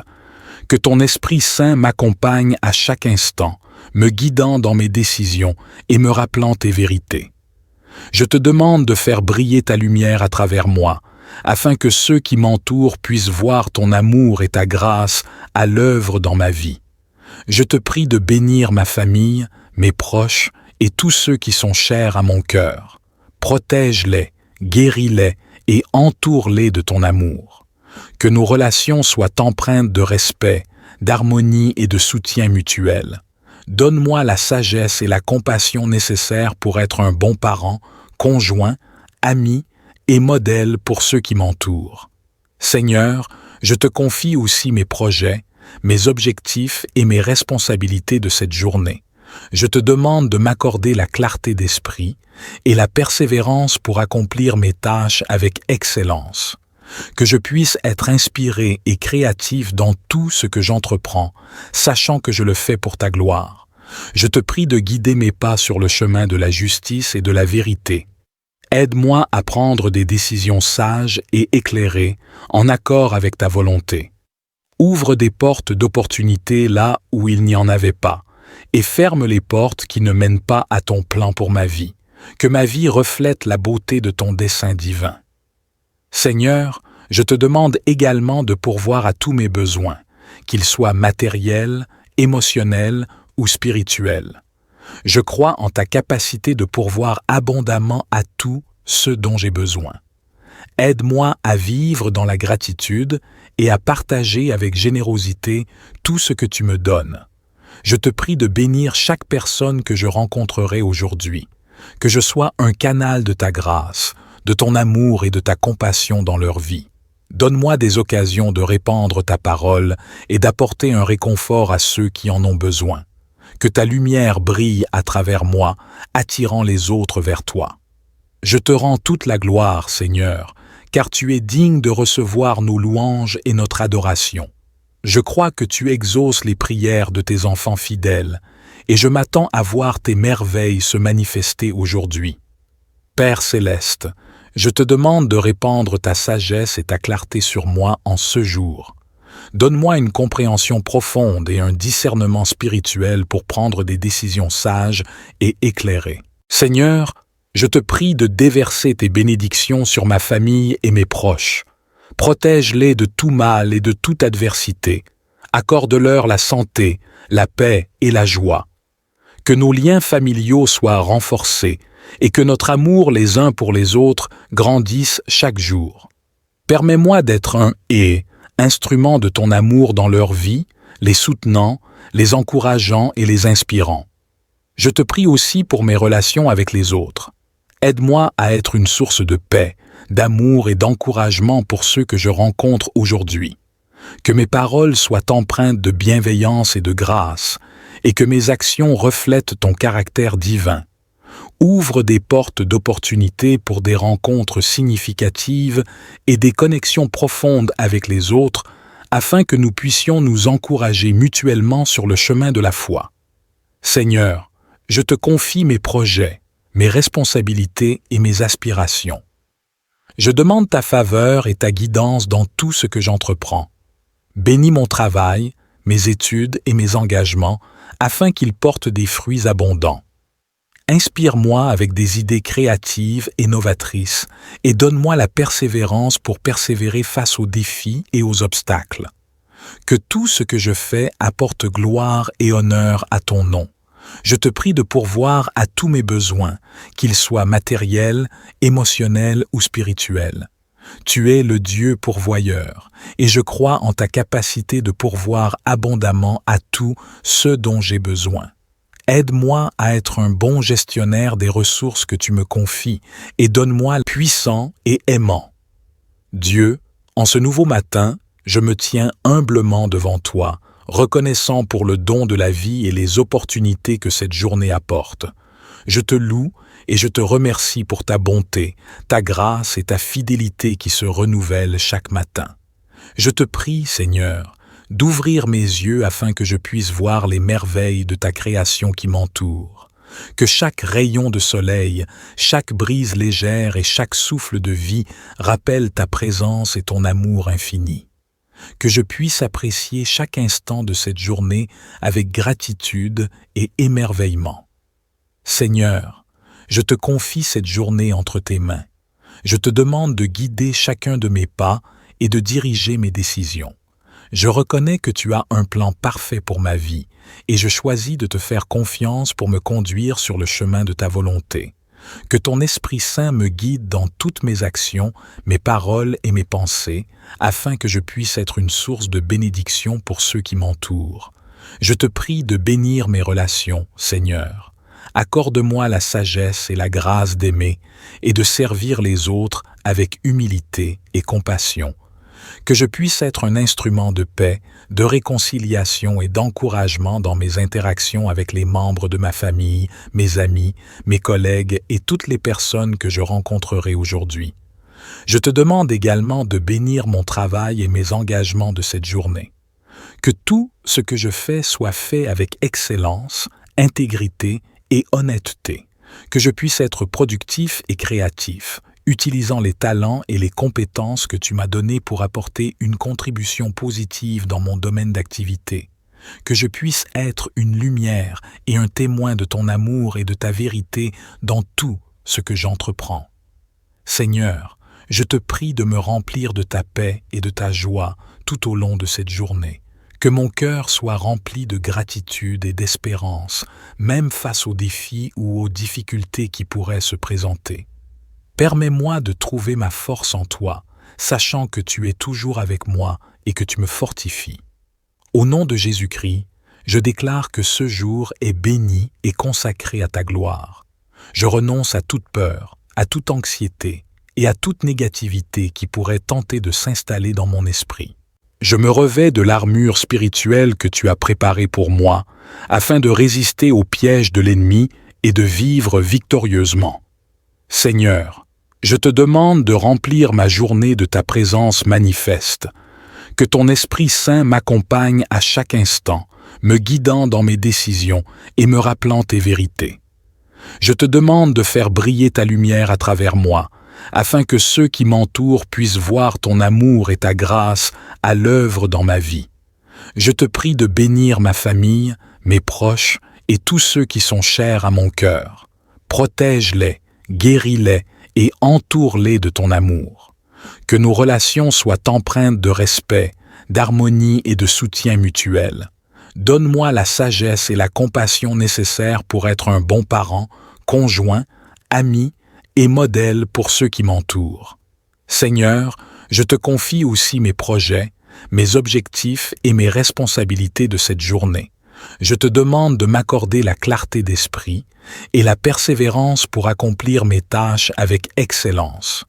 Que ton Esprit Saint m'accompagne à chaque instant, me guidant dans mes décisions et me rappelant tes vérités. Je te demande de faire briller ta lumière à travers moi, afin que ceux qui m'entourent puissent voir ton amour et ta grâce à l'œuvre dans ma vie. Je te prie de bénir ma famille, mes proches et tous ceux qui sont chers à mon cœur. Protège-les, guéris-les et entoure-les de ton amour. Que nos relations soient empreintes de respect, d'harmonie et de soutien mutuel. Donne-moi la sagesse et la compassion nécessaires pour être un bon parent, conjoint, ami et modèle pour ceux qui m'entourent. Seigneur, je te confie aussi mes projets, mes objectifs et mes responsabilités de cette journée. Je te demande de m'accorder la clarté d'esprit et la persévérance pour accomplir mes tâches avec excellence. Que je puisse être inspiré et créatif dans tout ce que j'entreprends, sachant que je le fais pour ta gloire. Je te prie de guider mes pas sur le chemin de la justice et de la vérité. Aide-moi à prendre des décisions sages et éclairées, en accord avec ta volonté. Ouvre des portes d'opportunité là où il n'y en avait pas, et ferme les portes qui ne mènent pas à ton plan pour ma vie. Que ma vie reflète la beauté de ton dessein divin. Seigneur, je te demande également de pourvoir à tous mes besoins, qu'ils soient matériels, émotionnels ou spirituels. Je crois en ta capacité de pourvoir abondamment à tout ce dont j'ai besoin. Aide-moi à vivre dans la gratitude et à partager avec générosité tout ce que tu me donnes. Je te prie de bénir chaque personne que je rencontrerai aujourd'hui, que je sois un canal de ta grâce, de ton amour et de ta compassion dans leur vie. Donne-moi des occasions de répandre ta parole et d'apporter un réconfort à ceux qui en ont besoin. Que ta lumière brille à travers moi, attirant les autres vers toi. Je te rends toute la gloire, Seigneur, car tu es digne de recevoir nos louanges et notre adoration. Je crois que tu exauces les prières de tes enfants fidèles, et je m'attends à voir tes merveilles se manifester aujourd'hui. Père céleste, je te demande de répandre ta sagesse et ta clarté sur moi en ce jour. Donne-moi une compréhension profonde et un discernement spirituel pour prendre des décisions sages et éclairées. Seigneur, je te prie de déverser tes bénédictions sur ma famille et mes proches. Protège-les de tout mal et de toute adversité. Accorde-leur la santé, la paix et la joie. Que nos liens familiaux soient renforcés et que notre amour les uns pour les autres grandisse chaque jour. Permets-moi d'être un instrument de ton amour dans leur vie, les soutenant, les encourageant et les inspirant. Je te prie aussi pour mes relations avec les autres. Aide-moi à être une source de paix, d'amour et d'encouragement pour ceux que je rencontre aujourd'hui. Que mes paroles soient empreintes de bienveillance et de grâce, et que mes actions reflètent ton caractère divin. Ouvre des portes d'opportunité pour des rencontres significatives et des connexions profondes avec les autres, afin que nous puissions nous encourager mutuellement sur le chemin de la foi. Seigneur, je te confie mes projets, mes responsabilités et mes aspirations. Je demande ta faveur et ta guidance dans tout ce que j'entreprends. Bénis mon travail, mes études et mes engagements, afin qu'ils portent des fruits abondants. Inspire-moi avec des idées créatives et novatrices et donne-moi la persévérance pour persévérer face aux défis et aux obstacles. Que tout ce que je fais apporte gloire et honneur à ton nom. Je te prie de pourvoir à tous mes besoins, qu'ils soient matériels, émotionnels ou spirituels. Tu es le Dieu pourvoyeur, et je crois en ta capacité de pourvoir abondamment à tout ce dont j'ai besoin. Aide-moi à être un bon gestionnaire des ressources que tu me confies, et donne-moi puissant et aimant. Dieu, en ce nouveau matin, je me tiens humblement devant toi, reconnaissant pour le don de la vie et les opportunités que cette journée apporte. Je te loue et je te remercie pour ta bonté, ta grâce et ta fidélité qui se renouvellent chaque matin. Je te prie, Seigneur, d'ouvrir mes yeux afin que je puisse voir les merveilles de ta création qui m'entoure. Que chaque rayon de soleil, chaque brise légère et chaque souffle de vie rappellent ta présence et ton amour infini. Que je puisse apprécier chaque instant de cette journée avec gratitude et émerveillement. Seigneur, je te confie cette journée entre tes mains. Je te demande de guider chacun de mes pas et de diriger mes décisions. Je reconnais que tu as un plan parfait pour ma vie et je choisis de te faire confiance pour me conduire sur le chemin de ta volonté. Que ton Esprit Saint me guide dans toutes mes actions, mes paroles et mes pensées, afin que je puisse être une source de bénédiction pour ceux qui m'entourent. Je te prie de bénir mes relations, Seigneur. Accorde-moi la sagesse et la grâce d'aimer et de servir les autres avec humilité et compassion. Que je puisse être un instrument de paix, de réconciliation et d'encouragement dans mes interactions avec les membres de ma famille, mes amis, mes collègues et toutes les personnes que je rencontrerai aujourd'hui. Je te demande également de bénir mon travail et mes engagements de cette journée. Que tout ce que je fais soit fait avec excellence, intégrité et honnêteté. Que je puisse être productif et créatif, utilisant les talents et les compétences que tu m'as donnés pour apporter une contribution positive dans mon domaine d'activité. Que je puisse être une lumière et un témoin de ton amour et de ta vérité dans tout ce que j'entreprends. Seigneur, je te prie de me remplir de ta paix et de ta joie tout au long de cette journée. Que mon cœur soit rempli de gratitude et d'espérance, même face aux défis ou aux difficultés qui pourraient se présenter. Permets-moi de trouver ma force en toi, sachant que tu es toujours avec moi et que tu me fortifies. Au nom de Jésus-Christ, je déclare que ce jour est béni et consacré à ta gloire. Je renonce à toute peur, à toute anxiété et à toute négativité qui pourrait tenter de s'installer dans mon esprit. Je me revêts de l'armure spirituelle que tu as préparée pour moi, afin de résister aux pièges de l'ennemi et de vivre victorieusement. Seigneur, je te demande de remplir ma journée de ta présence manifeste. Que ton Esprit Saint m'accompagne à chaque instant, me guidant dans mes décisions et me rappelant tes vérités. Je te demande de faire briller ta lumière à travers moi, afin que ceux qui m'entourent puissent voir ton amour et ta grâce à l'œuvre dans ma vie. Je te prie de bénir ma famille, mes proches et tous ceux qui sont chers à mon cœur. Protège-les, guéris-les et entoure-les de ton amour. Que nos relations soient empreintes de respect, d'harmonie et de soutien mutuel. Donne-moi la sagesse et la compassion nécessaires pour être un bon parent, conjoint, ami et modèle pour ceux qui m'entourent. Seigneur, je te confie aussi mes projets, mes objectifs et mes responsabilités de cette journée. Je te demande de m'accorder la clarté d'esprit et la persévérance pour accomplir mes tâches avec excellence.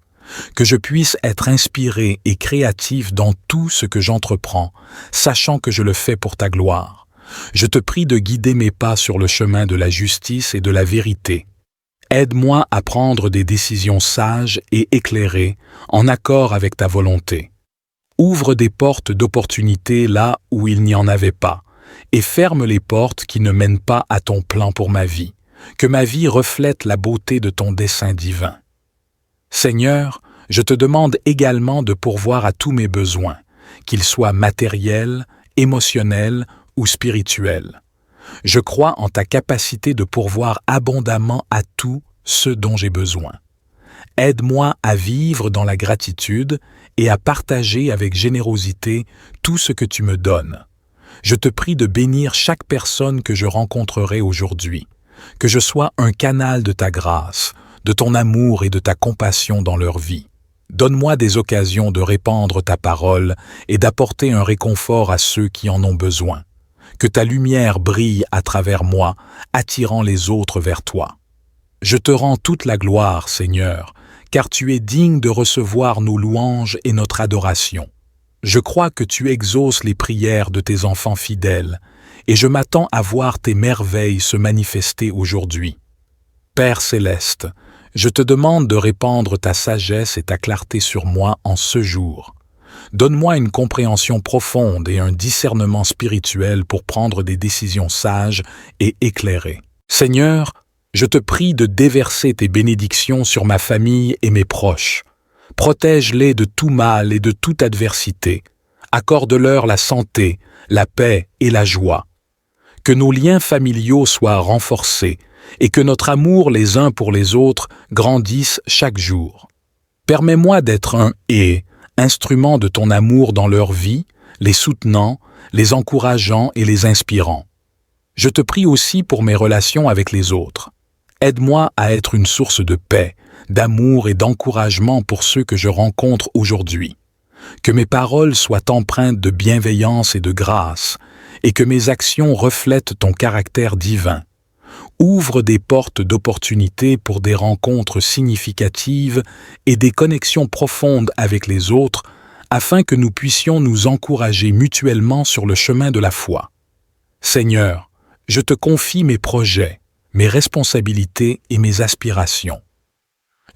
Que je puisse être inspiré et créatif dans tout ce que j'entreprends, sachant que je le fais pour ta gloire. Je te prie de guider mes pas sur le chemin de la justice et de la vérité. Aide-moi à prendre des décisions sages et éclairées, en accord avec ta volonté. Ouvre des portes d'opportunité là où il n'y en avait pas, et ferme les portes qui ne mènent pas à ton plan pour ma vie. Que ma vie reflète la beauté de ton dessein divin. Seigneur, je te demande également de pourvoir à tous mes besoins, qu'ils soient matériels, émotionnels ou spirituels. Je crois en ta capacité de pourvoir abondamment à tout ce dont j'ai besoin. Aide-moi à vivre dans la gratitude et à partager avec générosité tout ce que tu me donnes. Je te prie de bénir chaque personne que je rencontrerai aujourd'hui, que je sois un canal de ta grâce, de ton amour et de ta compassion dans leur vie. Donne-moi des occasions de répandre ta parole et d'apporter un réconfort à ceux qui en ont besoin. Que ta lumière brille à travers moi, attirant les autres vers toi. Je te rends toute la gloire, Seigneur, car tu es digne de recevoir nos louanges et notre adoration. Je crois que tu exauces les prières de tes enfants fidèles, et je m'attends à voir tes merveilles se manifester aujourd'hui. Père céleste, je te demande de répandre ta sagesse et ta clarté sur moi en ce jour. Donne-moi une compréhension profonde et un discernement spirituel pour prendre des décisions sages et éclairées. Seigneur, je te prie de déverser tes bénédictions sur ma famille et mes proches. Protège-les de tout mal et de toute adversité. Accorde-leur la santé, la paix et la joie. Que nos liens familiaux soient renforcés et que notre amour les uns pour les autres grandisse chaque jour. Permets-moi d'être un instrument de ton amour dans leur vie, les soutenant, les encourageant et les inspirant. Je te prie aussi pour mes relations avec les autres. Aide-moi à être une source de paix, d'amour et d'encouragement pour ceux que je rencontre aujourd'hui. Que mes paroles soient empreintes de bienveillance et de grâce, et que mes actions reflètent ton caractère divin. Ouvre des portes d'opportunités pour des rencontres significatives et des connexions profondes avec les autres, afin que nous puissions nous encourager mutuellement sur le chemin de la foi. Seigneur, je te confie mes projets, mes responsabilités et mes aspirations.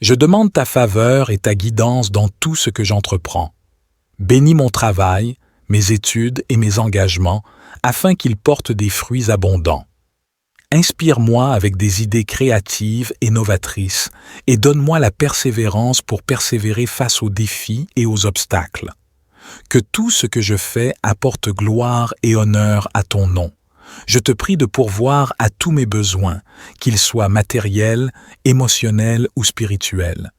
Je demande ta faveur et ta guidance dans tout ce que j'entreprends. Bénis mon travail, mes études et mes engagements, afin qu'ils portent des fruits abondants. Inspire-moi avec des idées créatives et novatrices et donne-moi la persévérance pour persévérer face aux défis et aux obstacles. Que tout ce que je fais apporte gloire et honneur à ton nom. Je te prie de pourvoir à tous mes besoins, qu'ils soient matériels, émotionnels ou spirituels.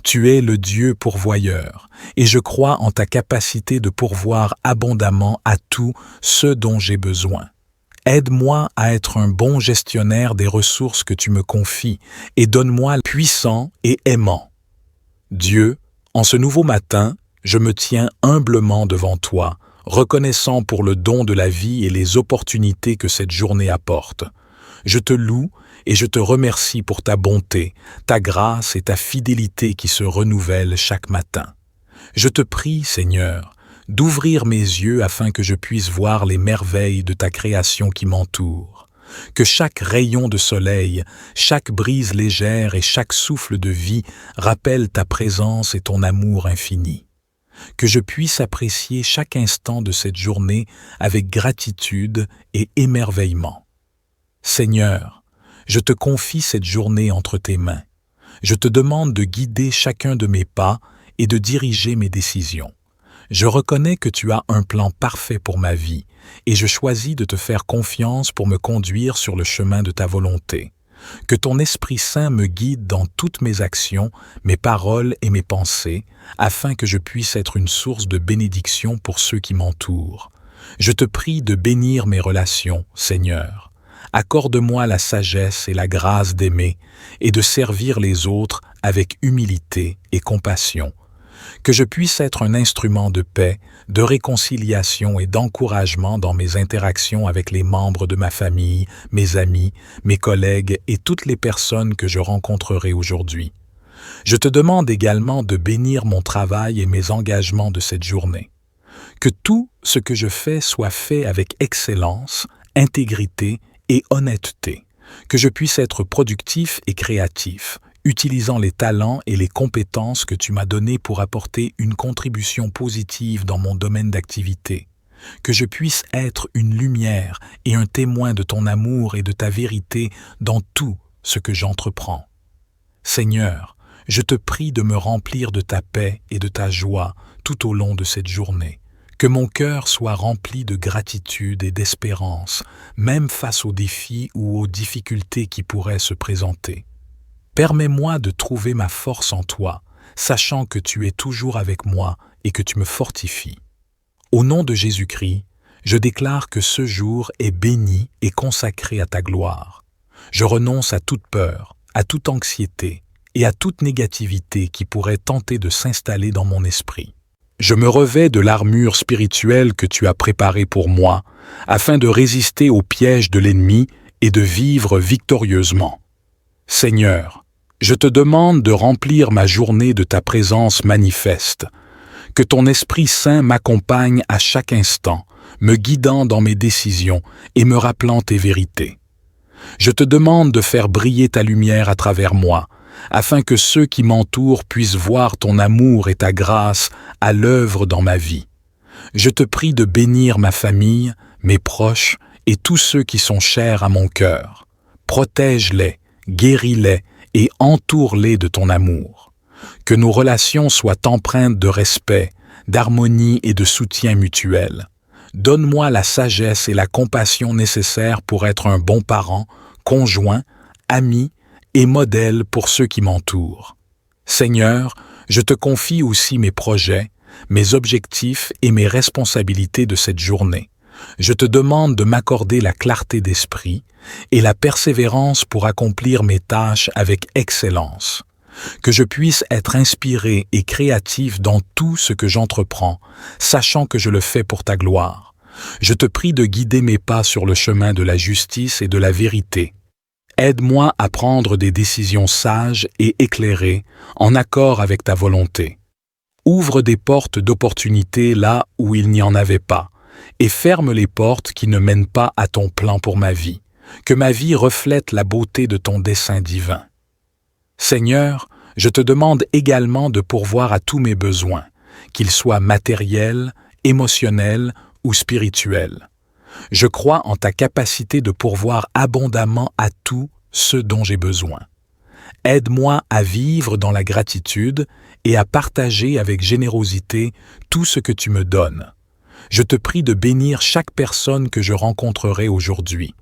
Tu es le Dieu pourvoyeur, et je crois en ta capacité de pourvoir abondamment à tout ce dont j'ai besoin. Aide-moi à être un bon gestionnaire des ressources que tu me confies et donne-moi puissant et aimant. Dieu, en ce nouveau matin, je me tiens humblement devant toi, reconnaissant pour le don de la vie et les opportunités que cette journée apporte. Je te loue et je te remercie pour ta bonté, ta grâce et ta fidélité qui se renouvellent chaque matin. Je te prie, Seigneur, d'ouvrir mes yeux afin que je puisse voir les merveilles de ta création qui m'entoure. Que chaque rayon de soleil, chaque brise légère et chaque souffle de vie rappellent ta présence et ton amour infini. Que je puisse apprécier chaque instant de cette journée avec gratitude et émerveillement. Seigneur, je te confie cette journée entre tes mains. Je te demande de guider chacun de mes pas et de diriger mes décisions. Je reconnais que tu as un plan parfait pour ma vie et je choisis de te faire confiance pour me conduire sur le chemin de ta volonté. Que ton Esprit Saint me guide dans toutes mes actions, mes paroles et mes pensées, afin que je puisse être une source de bénédiction pour ceux qui m'entourent. Je te prie de bénir mes relations, Seigneur. Accorde-moi la sagesse et la grâce d'aimer et de servir les autres avec humilité et compassion. Que je puisse être un instrument de paix, de réconciliation et d'encouragement dans mes interactions avec les membres de ma famille, mes amis, mes collègues et toutes les personnes que je rencontrerai aujourd'hui. Je te demande également de bénir mon travail et mes engagements de cette journée. Que tout ce que je fais soit fait avec excellence, intégrité et honnêteté. Que je puisse être productif et créatif, utilisant les talents et les compétences que tu m'as donnés pour apporter une contribution positive dans mon domaine d'activité. Que je puisse être une lumière et un témoin de ton amour et de ta vérité dans tout ce que j'entreprends. Seigneur, je te prie de me remplir de ta paix et de ta joie tout au long de cette journée. Que mon cœur soit rempli de gratitude et d'espérance, même face aux défis ou aux difficultés qui pourraient se présenter. Permets-moi de trouver ma force en toi, sachant que tu es toujours avec moi et que tu me fortifies. Au nom de Jésus-Christ, je déclare que ce jour est béni et consacré à ta gloire. Je renonce à toute peur, à toute anxiété et à toute négativité qui pourrait tenter de s'installer dans mon esprit. Je me revêts de l'armure spirituelle que tu as préparée pour moi, afin de résister aux pièges de l'ennemi et de vivre victorieusement. Seigneur, je te demande de remplir ma journée de ta présence manifeste. Que ton Esprit Saint m'accompagne à chaque instant, me guidant dans mes décisions et me rappelant tes vérités. Je te demande de faire briller ta lumière à travers moi, afin que ceux qui m'entourent puissent voir ton amour et ta grâce à l'œuvre dans ma vie. Je te prie de bénir ma famille, mes proches et tous ceux qui sont chers à mon cœur. Protège-les, guéris-les et entoure-les de ton amour. Que nos relations soient empreintes de respect, d'harmonie et de soutien mutuel. Donne-moi la sagesse et la compassion nécessaires pour être un bon parent, conjoint, ami et modèle pour ceux qui m'entourent. Seigneur, je te confie aussi mes projets, mes objectifs et mes responsabilités de cette journée. Je te demande de m'accorder la clarté d'esprit et la persévérance pour accomplir mes tâches avec excellence. Que je puisse être inspiré et créatif dans tout ce que j'entreprends, sachant que je le fais pour ta gloire. Je te prie de guider mes pas sur le chemin de la justice et de la vérité. Aide-moi à prendre des décisions sages et éclairées, en accord avec ta volonté. Ouvre des portes d'opportunité là où il n'y en avait pas, et ferme les portes qui ne mènent pas à ton plan pour ma vie. Que ma vie reflète la beauté de ton dessein divin. Seigneur, je te demande également de pourvoir à tous mes besoins, qu'ils soient matériels, émotionnels ou spirituels. Je crois en ta capacité de pourvoir abondamment à tout ce dont j'ai besoin. Aide-moi à vivre dans la gratitude et à partager avec générosité tout ce que tu me donnes. Je te prie de bénir chaque personne que je rencontrerai aujourd'hui,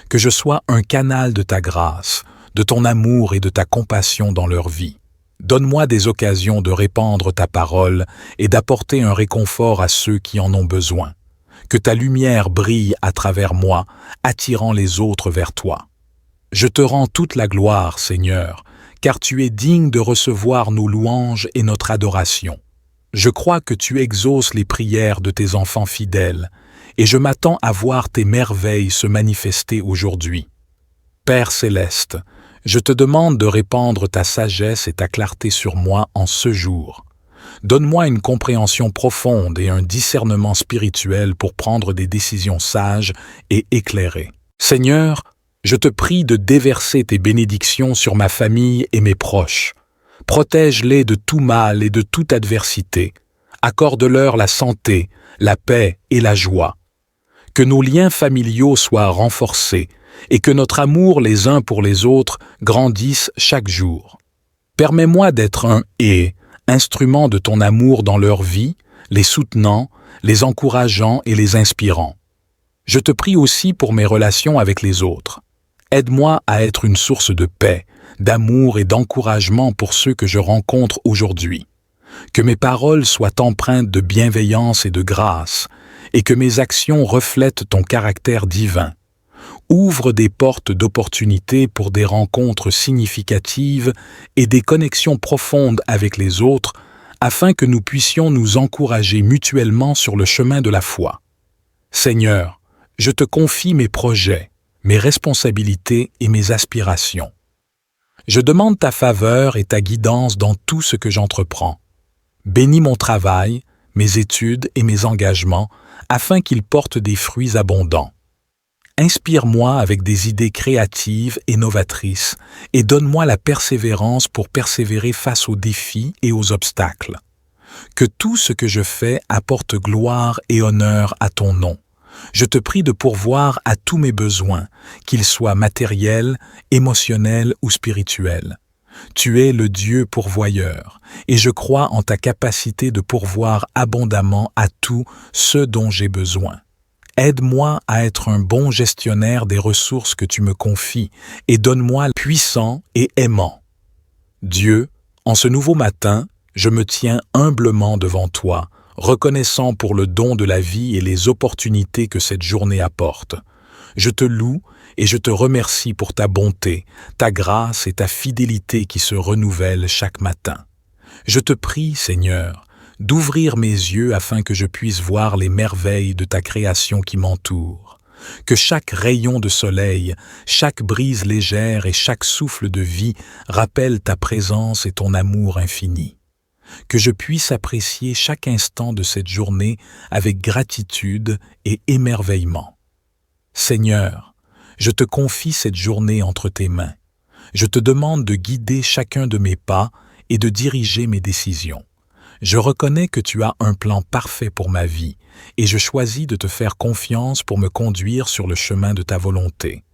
que je sois un canal de ta grâce, de ton amour et de ta compassion dans leur vie. Donne-moi des occasions de répandre ta parole et d'apporter un réconfort à ceux qui en ont besoin. Que ta lumière brille à travers moi, attirant les autres vers toi. Je te rends toute la gloire, Seigneur, car tu es digne de recevoir nos louanges et notre adoration. Je crois que tu exauces les prières de tes enfants fidèles, et je m'attends à voir tes merveilles se manifester aujourd'hui. Père céleste, je te demande de répandre ta sagesse et ta clarté sur moi en ce jour. Donne-moi une compréhension profonde et un discernement spirituel pour prendre des décisions sages et éclairées. Seigneur, je te prie de déverser tes bénédictions sur ma famille et mes proches. Protège-les de tout mal et de toute adversité. Accorde-leur la santé, la paix et la joie. Que nos liens familiaux soient renforcés et que notre amour les uns pour les autres grandisse chaque jour. Permets-moi d'être un instrument de ton amour dans leur vie, les soutenant, les encourageant et les inspirant. Je te prie aussi pour mes relations avec les autres. Aide-moi à être une source de paix, d'amour et d'encouragement pour ceux que je rencontre aujourd'hui. Que mes paroles soient empreintes de bienveillance et de grâce, et que mes actions reflètent ton caractère divin. Ouvre des portes d'opportunité pour des rencontres significatives et des connexions profondes avec les autres, afin que nous puissions nous encourager mutuellement sur le chemin de la foi. Seigneur, je te confie mes projets, mes responsabilités et mes aspirations. Je demande ta faveur et ta guidance dans tout ce que j'entreprends. Bénis mon travail, mes études et mes engagements, afin qu'ils portent des fruits abondants. Inspire-moi avec des idées créatives et novatrices et donne-moi la persévérance pour persévérer face aux défis et aux obstacles. Que tout ce que je fais apporte gloire et honneur à ton nom. Je te prie de pourvoir à tous mes besoins, qu'ils soient matériels, émotionnels ou spirituels. Tu es le Dieu pourvoyeur, et je crois en ta capacité de pourvoir abondamment à tout ce dont j'ai besoin. Aide-moi à être un bon gestionnaire des ressources que tu me confies et donne-moi puissant et aimant. Dieu, en ce nouveau matin, je me tiens humblement devant toi, reconnaissant pour le don de la vie et les opportunités que cette journée apporte. Je te loue et je te remercie pour ta bonté, ta grâce et ta fidélité qui se renouvellent chaque matin. Je te prie, Seigneur, d'ouvrir mes yeux afin que je puisse voir les merveilles de ta création qui m'entoure. Que chaque rayon de soleil, chaque brise légère et chaque souffle de vie rappellent ta présence et ton amour infini. Que je puisse apprécier chaque instant de cette journée avec gratitude et émerveillement. Seigneur, je te confie cette journée entre tes mains. Je te demande de guider chacun de mes pas et de diriger mes décisions. Je reconnais que tu as un plan parfait pour ma vie et je choisis de te faire confiance pour me conduire sur le chemin de ta volonté.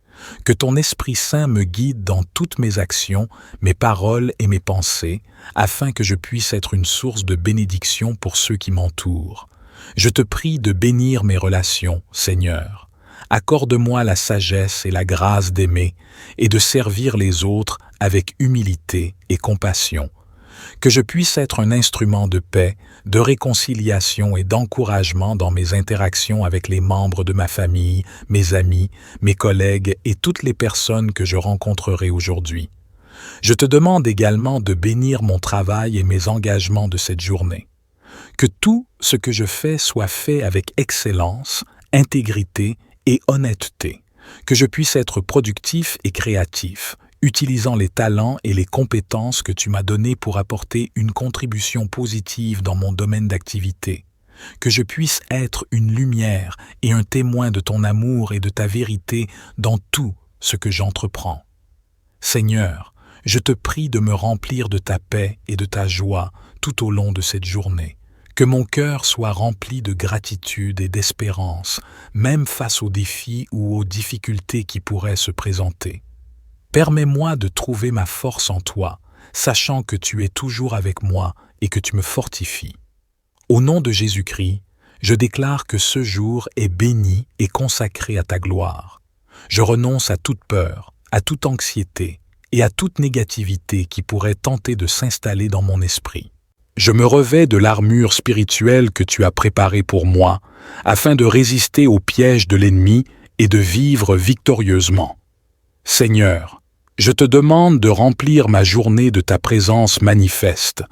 Que ton Esprit Saint me guide dans toutes mes actions, mes paroles et mes pensées, afin que je puisse être une source de bénédiction pour ceux qui m'entourent. Je te prie de bénir mes relations, Seigneur. Accorde-moi la sagesse et la grâce d'aimer et de servir les autres avec humilité et compassion. Que je puisse être un instrument de paix, de réconciliation et d'encouragement dans mes interactions avec les membres de ma famille, mes amis, mes collègues et toutes les personnes que je rencontrerai aujourd'hui. Je te demande également de bénir mon travail et mes engagements de cette journée. Que tout ce que je fais soit fait avec excellence, intégrité et honnêteté. que je puisse être productif et créatif, utilisant les talents et les compétences que tu m'as donnés pour apporter une contribution positive dans mon domaine d'activité, que je puisse être une lumière et un témoin de ton amour et de ta vérité dans tout ce que j'entreprends. Seigneur, je te prie de me remplir de ta paix et de ta joie tout au long de cette journée, que mon cœur soit rempli de gratitude et d'espérance, même face aux défis ou aux difficultés qui pourraient se présenter. Permets-moi de trouver ma force en toi, sachant que tu es toujours avec moi et que tu me fortifies. Au nom de Jésus-Christ, je déclare que ce jour est béni et consacré à ta gloire. Je renonce à toute peur, à toute anxiété et à toute négativité qui pourrait tenter de s'installer dans mon esprit. Je me revêts de l'armure spirituelle que tu as préparée pour moi, afin de résister aux pièges de l'ennemi et de vivre victorieusement. Seigneur, je te demande de remplir ma journée de ta présence manifeste,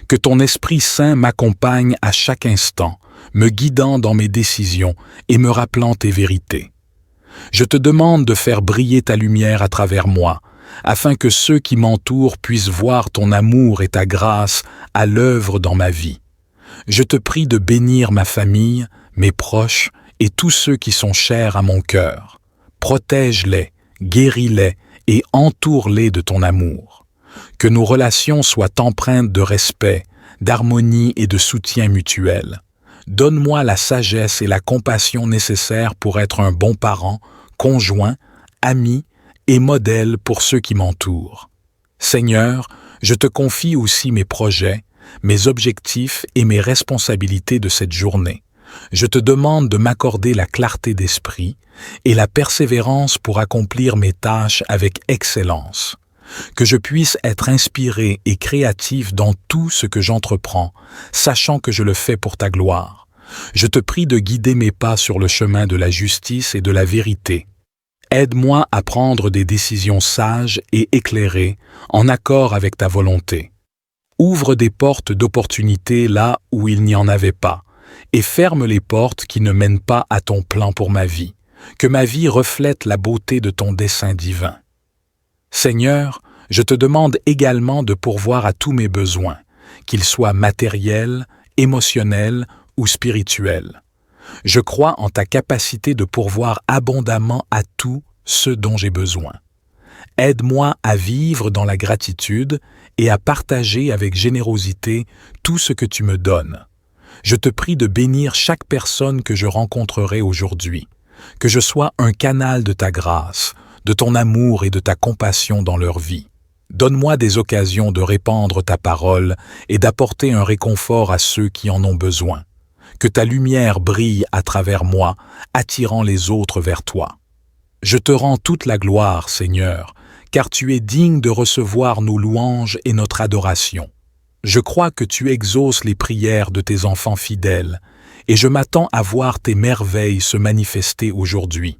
que ton Esprit Saint m'accompagne à chaque instant, me guidant dans mes décisions et me rappelant tes vérités. Je te demande de faire briller ta lumière à travers moi, afin que ceux qui m'entourent puissent voir ton amour et ta grâce à l'œuvre dans ma vie. Je te prie de bénir ma famille, mes proches et tous ceux qui sont chers à mon cœur. Protège-les, guéris-les et entoure-les de ton amour. Que nos relations soient empreintes de respect, d'harmonie et de soutien mutuel. Donne-moi la sagesse et la compassion nécessaires pour être un bon parent, conjoint, ami et modèle pour ceux qui m'entourent. Seigneur, je te confie aussi mes projets, mes objectifs et mes responsabilités de cette journée. Je te demande de m'accorder la clarté d'esprit et la persévérance pour accomplir mes tâches avec excellence. Que je puisse être inspiré et créatif dans tout ce que j'entreprends, sachant que je le fais pour ta gloire. Je te prie de guider mes pas sur le chemin de la justice et de la vérité. Aide-moi à prendre des décisions sages et éclairées, en accord avec ta volonté. Ouvre des portes d'opportunité là où il n'y en avait pas, et ferme les portes qui ne mènent pas à ton plan pour ma vie. Que ma vie reflète la beauté de ton dessein divin. Seigneur, je te demande également de pourvoir à tous mes besoins, qu'ils soient matériels, émotionnels ou spirituels. Je crois en ta capacité de pourvoir abondamment à tout ce dont j'ai besoin. Aide-moi à vivre dans la gratitude et à partager avec générosité tout ce que tu me donnes. Je te prie de bénir chaque personne que je rencontrerai aujourd'hui, que je sois un canal de ta grâce, de ton amour et de ta compassion dans leur vie. Donne-moi des occasions de répandre ta parole et d'apporter un réconfort à ceux qui en ont besoin. Que ta lumière brille à travers moi, attirant les autres vers toi. Je te rends toute la gloire, Seigneur, car tu es digne de recevoir nos louanges et notre adoration. Je crois que tu exauces les prières de tes enfants fidèles, et je m'attends à voir tes merveilles se manifester aujourd'hui.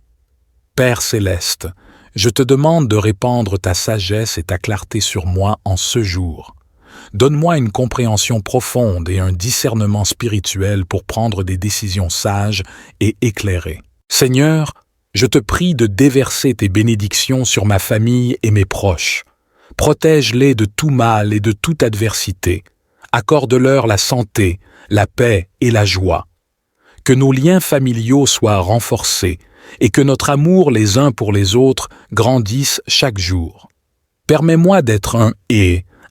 Père céleste, je te demande de répandre ta sagesse et ta clarté sur moi en ce jour. Donne-moi une compréhension profonde et un discernement spirituel pour prendre des décisions sages et éclairées. Seigneur, je te prie de déverser tes bénédictions sur ma famille et mes proches. Protège-les de tout mal et de toute adversité. Accorde-leur la santé, la paix et la joie. Que nos liens familiaux soient renforcés et que notre amour les uns pour les autres grandisse chaque jour. Permets-moi d'être un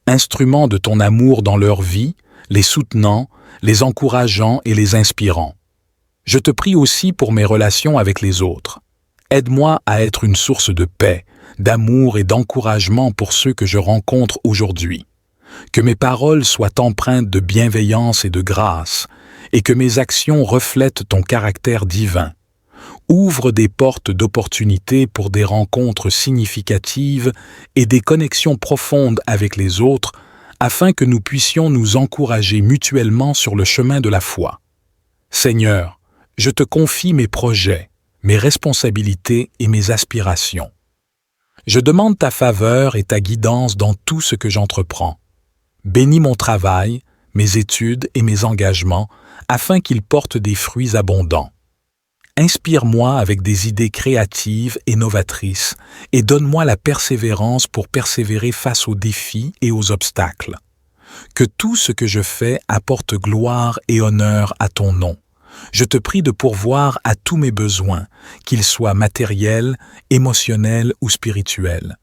instrument de ton amour dans leur vie, les soutenant, les encourageant et les inspirant. Je te prie aussi pour mes relations avec les autres. Aide-moi à être une source de paix, d'amour et d'encouragement pour ceux que je rencontre aujourd'hui. Que mes paroles soient empreintes de bienveillance et de grâce, et que mes actions reflètent ton caractère divin. Ouvre des portes d'opportunités pour des rencontres significatives et des connexions profondes avec les autres, afin que nous puissions nous encourager mutuellement sur le chemin de la foi. Seigneur, je te confie mes projets, mes responsabilités et mes aspirations. Je demande ta faveur et ta guidance dans tout ce que j'entreprends. Bénis mon travail, mes études et mes engagements, afin qu'ils portent des fruits abondants. Inspire-moi avec des idées créatives et novatrices et donne-moi la persévérance pour persévérer face aux défis et aux obstacles. Que tout ce que je fais apporte gloire et honneur à ton nom. Je te prie de pourvoir à tous mes besoins, qu'ils soient matériels, émotionnels ou spirituels.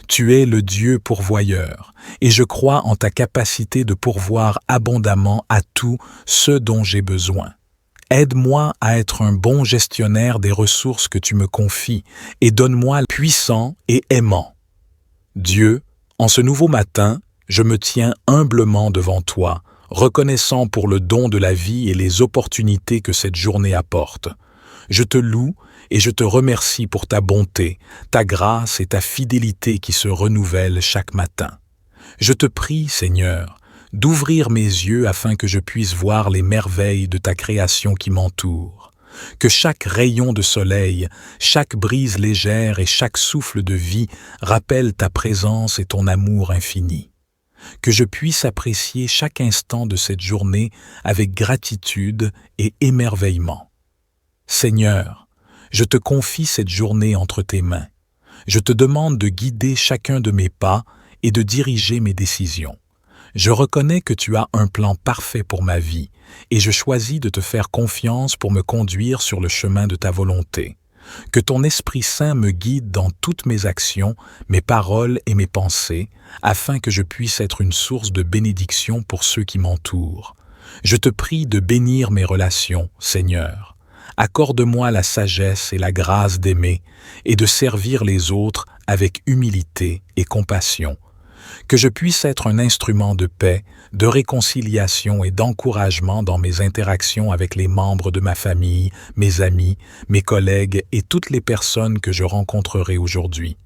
Tu es le Dieu pourvoyeur, et je crois en ta capacité de pourvoir abondamment à tout ce dont j'ai besoin. Aide-moi à être un bon gestionnaire des ressources que tu me confies, et donne-moi puissant et aimant. Dieu, en ce nouveau matin, je me tiens humblement devant toi, reconnaissant pour le don de la vie et les opportunités que cette journée apporte. Je te loue et je te remercie pour ta bonté, ta grâce et ta fidélité qui se renouvellent chaque matin. Je te prie, Seigneur, d'ouvrir mes yeux afin que je puisse voir les merveilles de ta création qui m'entoure. Que chaque rayon de soleil, chaque brise légère et chaque souffle de vie rappelle ta présence et ton amour infini. Que je puisse apprécier chaque instant de cette journée avec gratitude et émerveillement. Seigneur, je te confie cette journée entre tes mains. Je te demande de guider chacun de mes pas et de diriger mes décisions. Je reconnais que tu as un plan parfait pour ma vie et je choisis de te faire confiance pour me conduire sur le chemin de ta volonté. Que ton Esprit Saint me guide dans toutes mes actions, mes paroles et mes pensées, afin que je puisse être une source de bénédiction pour ceux qui m'entourent. Je te prie de bénir mes relations, Seigneur. Accorde-moi la sagesse et la grâce d'aimer et de servir les autres avec humilité et compassion. Que je puisse être un instrument de paix, de réconciliation et d'encouragement dans mes interactions avec les membres de ma famille, mes amis, mes collègues et toutes les personnes que je rencontrerai aujourd'hui.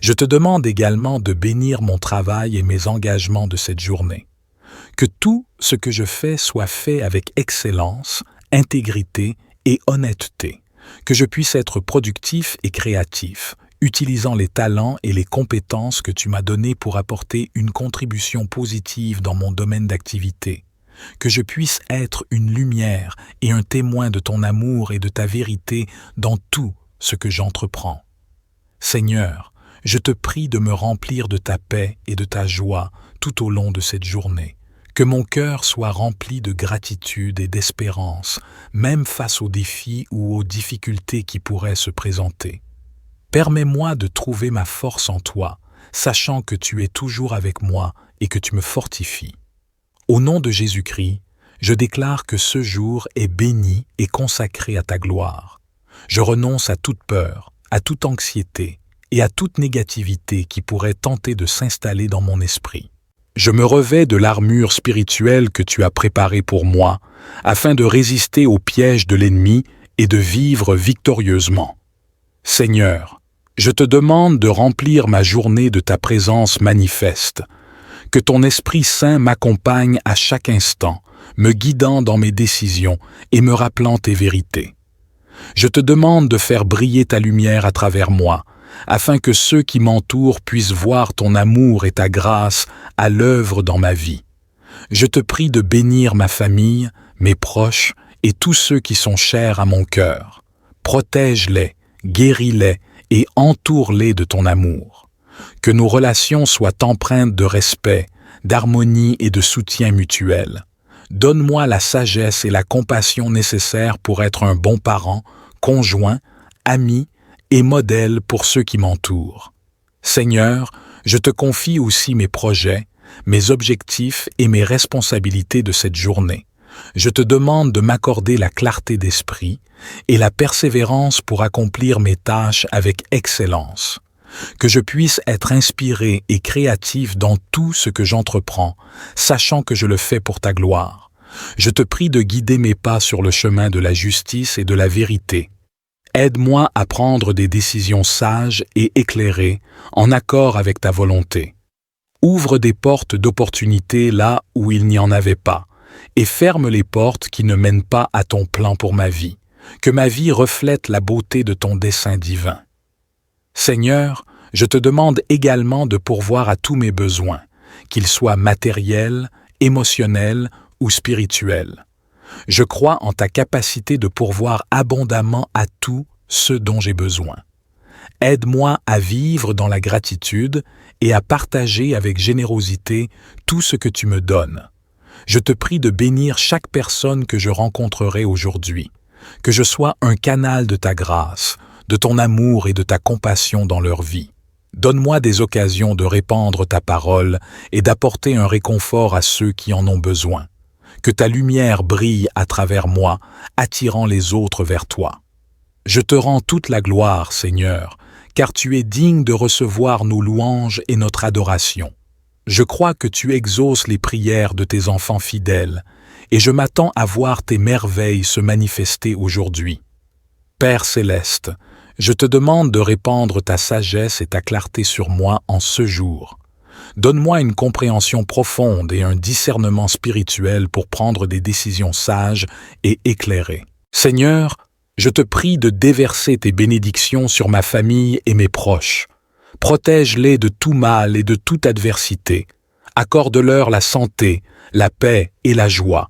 Je te demande également de bénir mon travail et mes engagements de cette journée. Que tout ce que je fais soit fait avec excellence, intégrité et honnêteté. Que je puisse être productif et créatif, utilisant les talents et les compétences que tu m'as donnés pour apporter une contribution positive dans mon domaine d'activité. Que je puisse être une lumière et un témoin de ton amour et de ta vérité dans tout ce que j'entreprends. Seigneur, je te prie de me remplir de ta paix et de ta joie tout au long de cette journée. Que mon cœur soit rempli de gratitude et d'espérance, même face aux défis ou aux difficultés qui pourraient se présenter. Permets-moi de trouver ma force en toi, sachant que tu es toujours avec moi et que tu me fortifies. Au nom de Jésus-Christ, je déclare que ce jour est béni et consacré à ta gloire. Je renonce à toute peur, à toute anxiété et à toute négativité qui pourrait tenter de s'installer dans mon esprit. Je me revêts de l'armure spirituelle que tu as préparée pour moi, afin de résister aux pièges de l'ennemi et de vivre victorieusement. Seigneur, je te demande de remplir ma journée de ta présence manifeste. Que ton Esprit Saint m'accompagne à chaque instant, me guidant dans mes décisions et me rappelant tes vérités. Je te demande de faire briller ta lumière à travers moi, afin que ceux qui m'entourent puissent voir ton amour et ta grâce à l'œuvre dans ma vie. Je te prie de bénir ma famille, mes proches et tous ceux qui sont chers à mon cœur. Protège-les, guéris-les et entoure-les de ton amour. Que nos relations soient empreintes de respect, d'harmonie et de soutien mutuel. Donne-moi la sagesse et la compassion nécessaires pour être un bon parent, conjoint, ami et modèle pour ceux qui m'entourent. Seigneur, je te confie aussi mes projets, mes objectifs et mes responsabilités de cette journée. Je te demande de m'accorder la clarté d'esprit et la persévérance pour accomplir mes tâches avec excellence. Que je puisse être inspiré et créatif dans tout ce que j'entreprends, sachant que je le fais pour ta gloire. Je te prie de guider mes pas sur le chemin de la justice et de la vérité. Aide-moi à prendre des décisions sages et éclairées, en accord avec ta volonté. Ouvre des portes d'opportunité là où il n'y en avait pas, et ferme les portes qui ne mènent pas à ton plan pour ma vie. Que ma vie reflète la beauté de ton dessein divin. Seigneur, je te demande également de pourvoir à tous mes besoins, qu'ils soient matériels, émotionnels ou spirituels. Je crois en ta capacité de pourvoir abondamment à tout ce dont j'ai besoin. Aide-moi à vivre dans la gratitude et à partager avec générosité tout ce que tu me donnes. Je te prie de bénir chaque personne que je rencontrerai aujourd'hui, que je sois un canal de ta grâce, de ton amour et de ta compassion dans leur vie. Donne-moi des occasions de répandre ta parole et d'apporter un réconfort à ceux qui en ont besoin. Que ta lumière brille à travers moi, attirant les autres vers toi. Je te rends toute la gloire, Seigneur, car tu es digne de recevoir nos louanges et notre adoration. Je crois que tu exauces les prières de tes enfants fidèles, et je m'attends à voir tes merveilles se manifester aujourd'hui. Père céleste, je te demande de répandre ta sagesse et ta clarté sur moi en ce jour. Donne-moi une compréhension profonde et un discernement spirituel pour prendre des décisions sages et éclairées. Seigneur, je te prie de déverser tes bénédictions sur ma famille et mes proches. Protège-les de tout mal et de toute adversité. Accorde-leur la santé, la paix et la joie.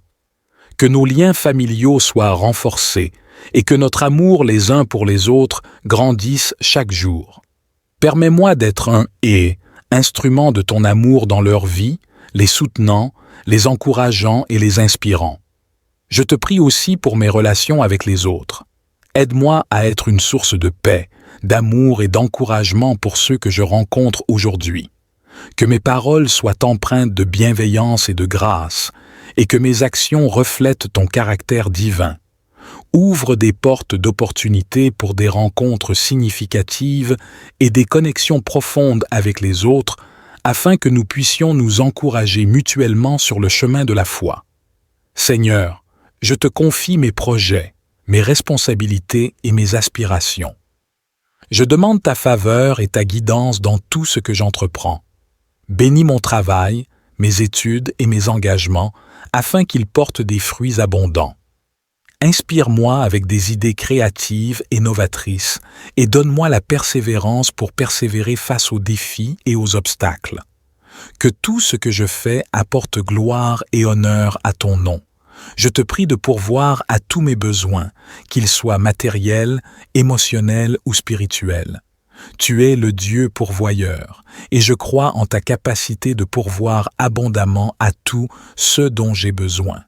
Que nos liens familiaux soient renforcés et que notre amour les uns pour les autres grandisse chaque jour. Permets-moi d'être un instrument de ton amour dans leur vie, les soutenant, les encourageant et les inspirant. Je te prie aussi pour mes relations avec les autres. Aide-moi à être une source de paix, d'amour et d'encouragement pour ceux que je rencontre aujourd'hui. Que mes paroles soient empreintes de bienveillance et de grâce, et que mes actions reflètent ton caractère divin. Ouvre des portes d'opportunités pour des rencontres significatives et des connexions profondes avec les autres, afin que nous puissions nous encourager mutuellement sur le chemin de la foi. Seigneur, je te confie mes projets, mes responsabilités et mes aspirations. Je demande ta faveur et ta guidance dans tout ce que j'entreprends. Bénis mon travail, mes études et mes engagements, afin qu'ils portent des fruits abondants. Inspire-moi avec des idées créatives et novatrices et donne-moi la persévérance pour persévérer face aux défis et aux obstacles. Que tout ce que je fais apporte gloire et honneur à ton nom. Je te prie de pourvoir à tous mes besoins, qu'ils soient matériels, émotionnels ou spirituels. Tu es le Dieu pourvoyeur, et je crois en ta capacité de pourvoir abondamment à tout ce dont j'ai besoin.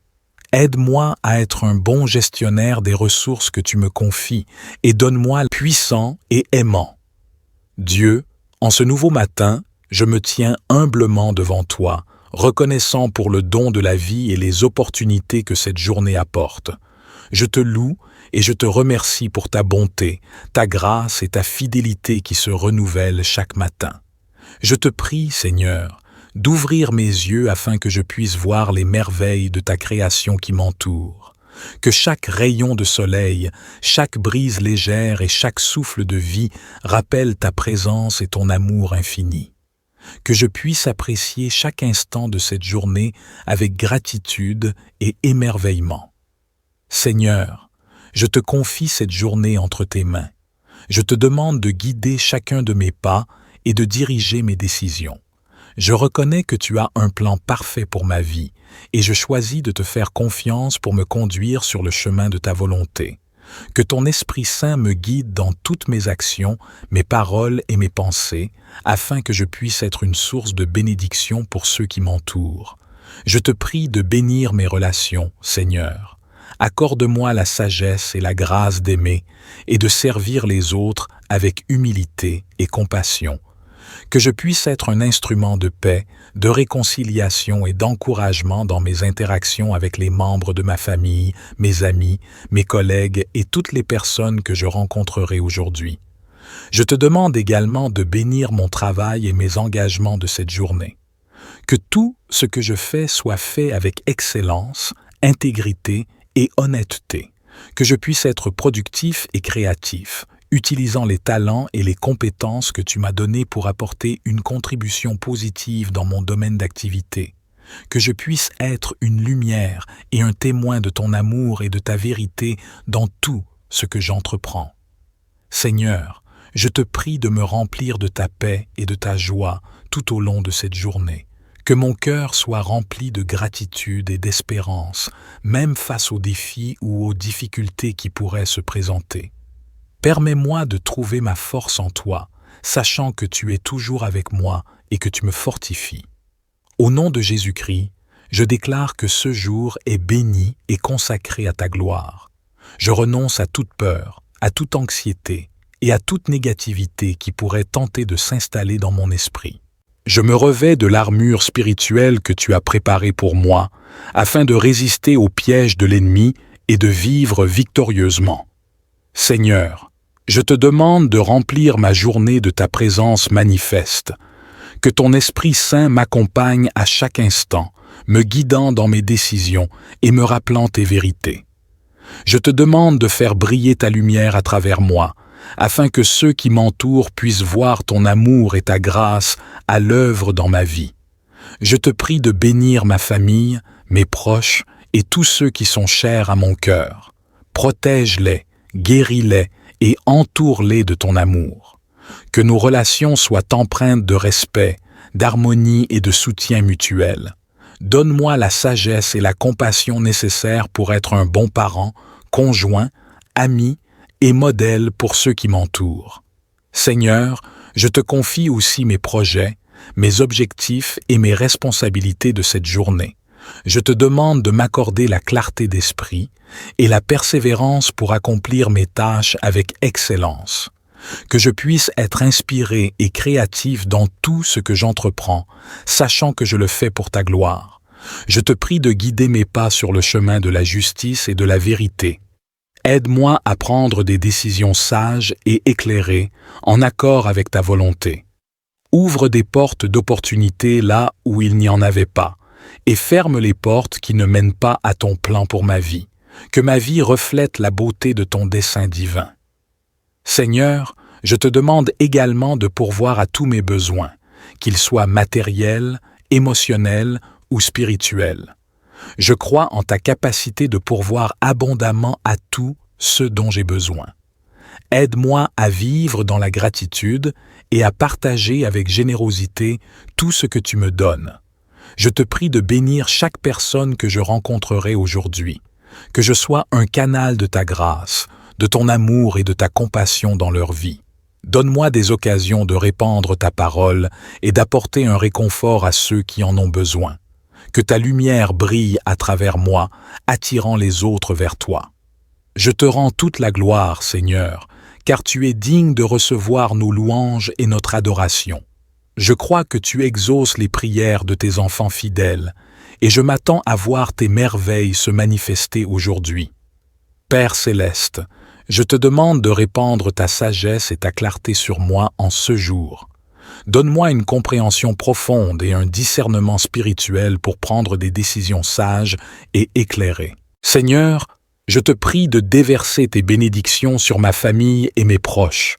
Aide-moi à être un bon gestionnaire des ressources que tu me confies et donne-moi puissant et aimant. Dieu, en ce nouveau matin, je me tiens humblement devant toi, reconnaissant pour le don de la vie et les opportunités que cette journée apporte. Je te loue et je te remercie pour ta bonté, ta grâce et ta fidélité qui se renouvellent chaque matin. Je te prie, Seigneur, d'ouvrir mes yeux afin que je puisse voir les merveilles de ta création qui m'entoure. Que chaque rayon de soleil, chaque brise légère et chaque souffle de vie rappellent ta présence et ton amour infini. Que je puisse apprécier chaque instant de cette journée avec gratitude et émerveillement. Seigneur, je te confie cette journée entre tes mains. Je te demande de guider chacun de mes pas et de diriger mes décisions. Je reconnais que tu as un plan parfait pour ma vie et je choisis de te faire confiance pour me conduire sur le chemin de ta volonté. Que ton Esprit Saint me guide dans toutes mes actions, mes paroles et mes pensées, afin que je puisse être une source de bénédiction pour ceux qui m'entourent. Je te prie de bénir mes relations, Seigneur. Accorde-moi la sagesse et la grâce d'aimer et de servir les autres avec humilité et compassion. Que je puisse être un instrument de paix, de réconciliation et d'encouragement dans mes interactions avec les membres de ma famille, mes amis, mes collègues et toutes les personnes que je rencontrerai aujourd'hui. Je te demande également de bénir mon travail et mes engagements de cette journée. Que tout ce que je fais soit fait avec excellence, intégrité et honnêteté. Que je puisse être productif et créatif, utilisant les talents et les compétences que tu m'as donnés pour apporter une contribution positive dans mon domaine d'activité. Que je puisse être une lumière et un témoin de ton amour et de ta vérité dans tout ce que j'entreprends. Seigneur, je te prie de me remplir de ta paix et de ta joie tout au long de cette journée. Que mon cœur soit rempli de gratitude et d'espérance, même face aux défis ou aux difficultés qui pourraient se présenter. Permets-moi de trouver ma force en toi, sachant que tu es toujours avec moi et que tu me fortifies. Au nom de Jésus-Christ, je déclare que ce jour est béni et consacré à ta gloire. Je renonce à toute peur, à toute anxiété et à toute négativité qui pourrait tenter de s'installer dans mon esprit. Je me revêts de l'armure spirituelle que tu as préparée pour moi, afin de résister aux pièges de l'ennemi et de vivre victorieusement. Seigneur, je te demande de remplir ma journée de ta présence manifeste, que ton Esprit Saint m'accompagne à chaque instant, me guidant dans mes décisions et me rappelant tes vérités. Je te demande de faire briller ta lumière à travers moi, afin que ceux qui m'entourent puissent voir ton amour et ta grâce à l'œuvre dans ma vie. Je te prie de bénir ma famille, mes proches et tous ceux qui sont chers à mon cœur. Protège-les, guéris-les et entoure-les de ton amour. Que nos relations soient empreintes de respect, d'harmonie et de soutien mutuel. Donne-moi la sagesse et la compassion nécessaires pour être un bon parent, conjoint, ami et modèle pour ceux qui m'entourent. Seigneur, je te confie aussi mes projets, mes objectifs et mes responsabilités de cette journée. Je te demande de m'accorder la clarté d'esprit et la persévérance pour accomplir mes tâches avec excellence. Que je puisse être inspiré et créatif dans tout ce que j'entreprends, sachant que je le fais pour ta gloire. Je te prie de guider mes pas sur le chemin de la justice et de la vérité. Aide-moi à prendre des décisions sages et éclairées, en accord avec ta volonté. Ouvre des portes d'opportunité là où il n'y en avait pas, et ferme les portes qui ne mènent pas à ton plan pour ma vie. Que ma vie reflète la beauté de ton dessein divin. Seigneur, je te demande également de pourvoir à tous mes besoins, qu'ils soient matériels, émotionnels ou spirituels. Je crois en ta capacité de pourvoir abondamment à tout ce dont j'ai besoin. Aide-moi à vivre dans la gratitude et à partager avec générosité tout ce que tu me donnes. Je te prie de bénir chaque personne que je rencontrerai aujourd'hui, que je sois un canal de ta grâce, de ton amour et de ta compassion dans leur vie. Donne-moi des occasions de répandre ta parole et d'apporter un réconfort à ceux qui en ont besoin. Que ta lumière brille à travers moi, attirant les autres vers toi. Je te rends toute la gloire, Seigneur, car tu es digne de recevoir nos louanges et notre adoration. Je crois que tu exauces les prières de tes enfants fidèles, et je m'attends à voir tes merveilles se manifester aujourd'hui. Père céleste, je te demande de répandre ta sagesse et ta clarté sur moi en ce jour. Donne-moi une compréhension profonde et un discernement spirituel pour prendre des décisions sages et éclairées. Seigneur, je te prie de déverser tes bénédictions sur ma famille et mes proches.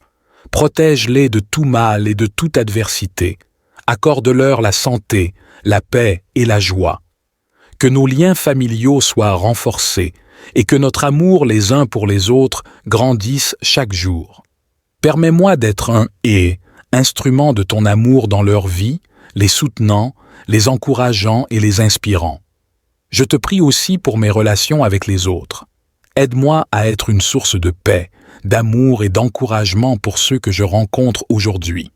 Protège-les de tout mal et de toute adversité. Accorde-leur la santé, la paix et la joie. Que nos liens familiaux soient renforcés et que notre amour les uns pour les autres grandisse chaque jour. Permets-moi d'être un instrument de ton amour dans leur vie, les soutenant, les encourageant et les inspirant. Je te prie aussi pour mes relations avec les autres. Aide-moi à être une source de paix, d'amour et d'encouragement pour ceux que je rencontre aujourd'hui.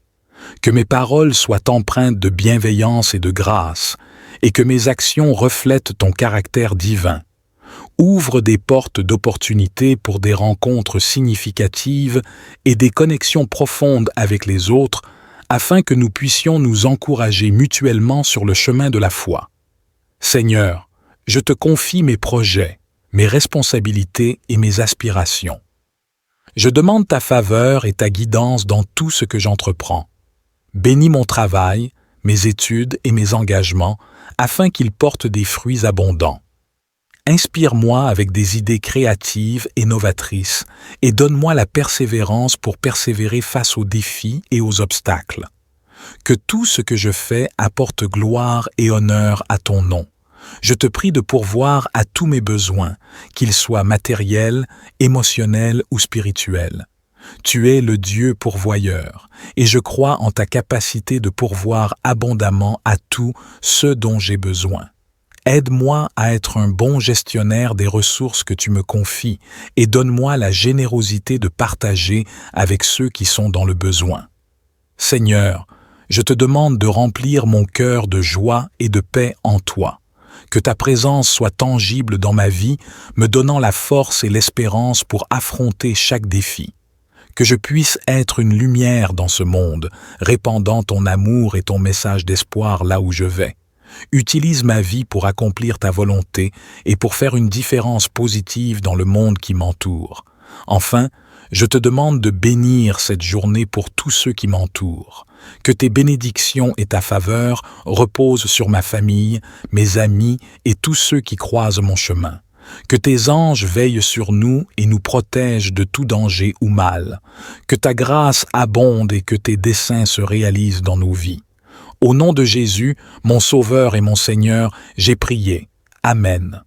Que mes paroles soient empreintes de bienveillance et de grâce, et que mes actions reflètent ton caractère divin. Ouvre des portes d'opportunité pour des rencontres significatives et des connexions profondes avec les autres, afin que nous puissions nous encourager mutuellement sur le chemin de la foi. Seigneur, je te confie mes projets, mes responsabilités et mes aspirations. Je demande ta faveur et ta guidance dans tout ce que j'entreprends. Bénis mon travail, mes études et mes engagements, afin qu'ils portent des fruits abondants. Inspire-moi avec des idées créatives et novatrices et donne-moi la persévérance pour persévérer face aux défis et aux obstacles. Que tout ce que je fais apporte gloire et honneur à ton nom. Je te prie de pourvoir à tous mes besoins, qu'ils soient matériels, émotionnels ou spirituels. Tu es le Dieu pourvoyeur, et je crois en ta capacité de pourvoir abondamment à tout ce dont j'ai besoin. Aide-moi à être un bon gestionnaire des ressources que tu me confies et donne-moi la générosité de partager avec ceux qui sont dans le besoin. Seigneur, je te demande de remplir mon cœur de joie et de paix en toi. Que ta présence soit tangible dans ma vie, me donnant la force et l'espérance pour affronter chaque défi. Que je puisse être une lumière dans ce monde, répandant ton amour et ton message d'espoir là où je vais. Utilise ma vie pour accomplir ta volonté et pour faire une différence positive dans le monde qui m'entoure. Enfin, je te demande de bénir cette journée pour tous ceux qui m'entourent. Que tes bénédictions et ta faveur reposent sur ma famille, mes amis et tous ceux qui croisent mon chemin. Que tes anges veillent sur nous et nous protègent de tout danger ou mal. Que ta grâce abonde et que tes desseins se réalisent dans nos vies. Au nom de Jésus, mon Sauveur et mon Seigneur, j'ai prié. Amen.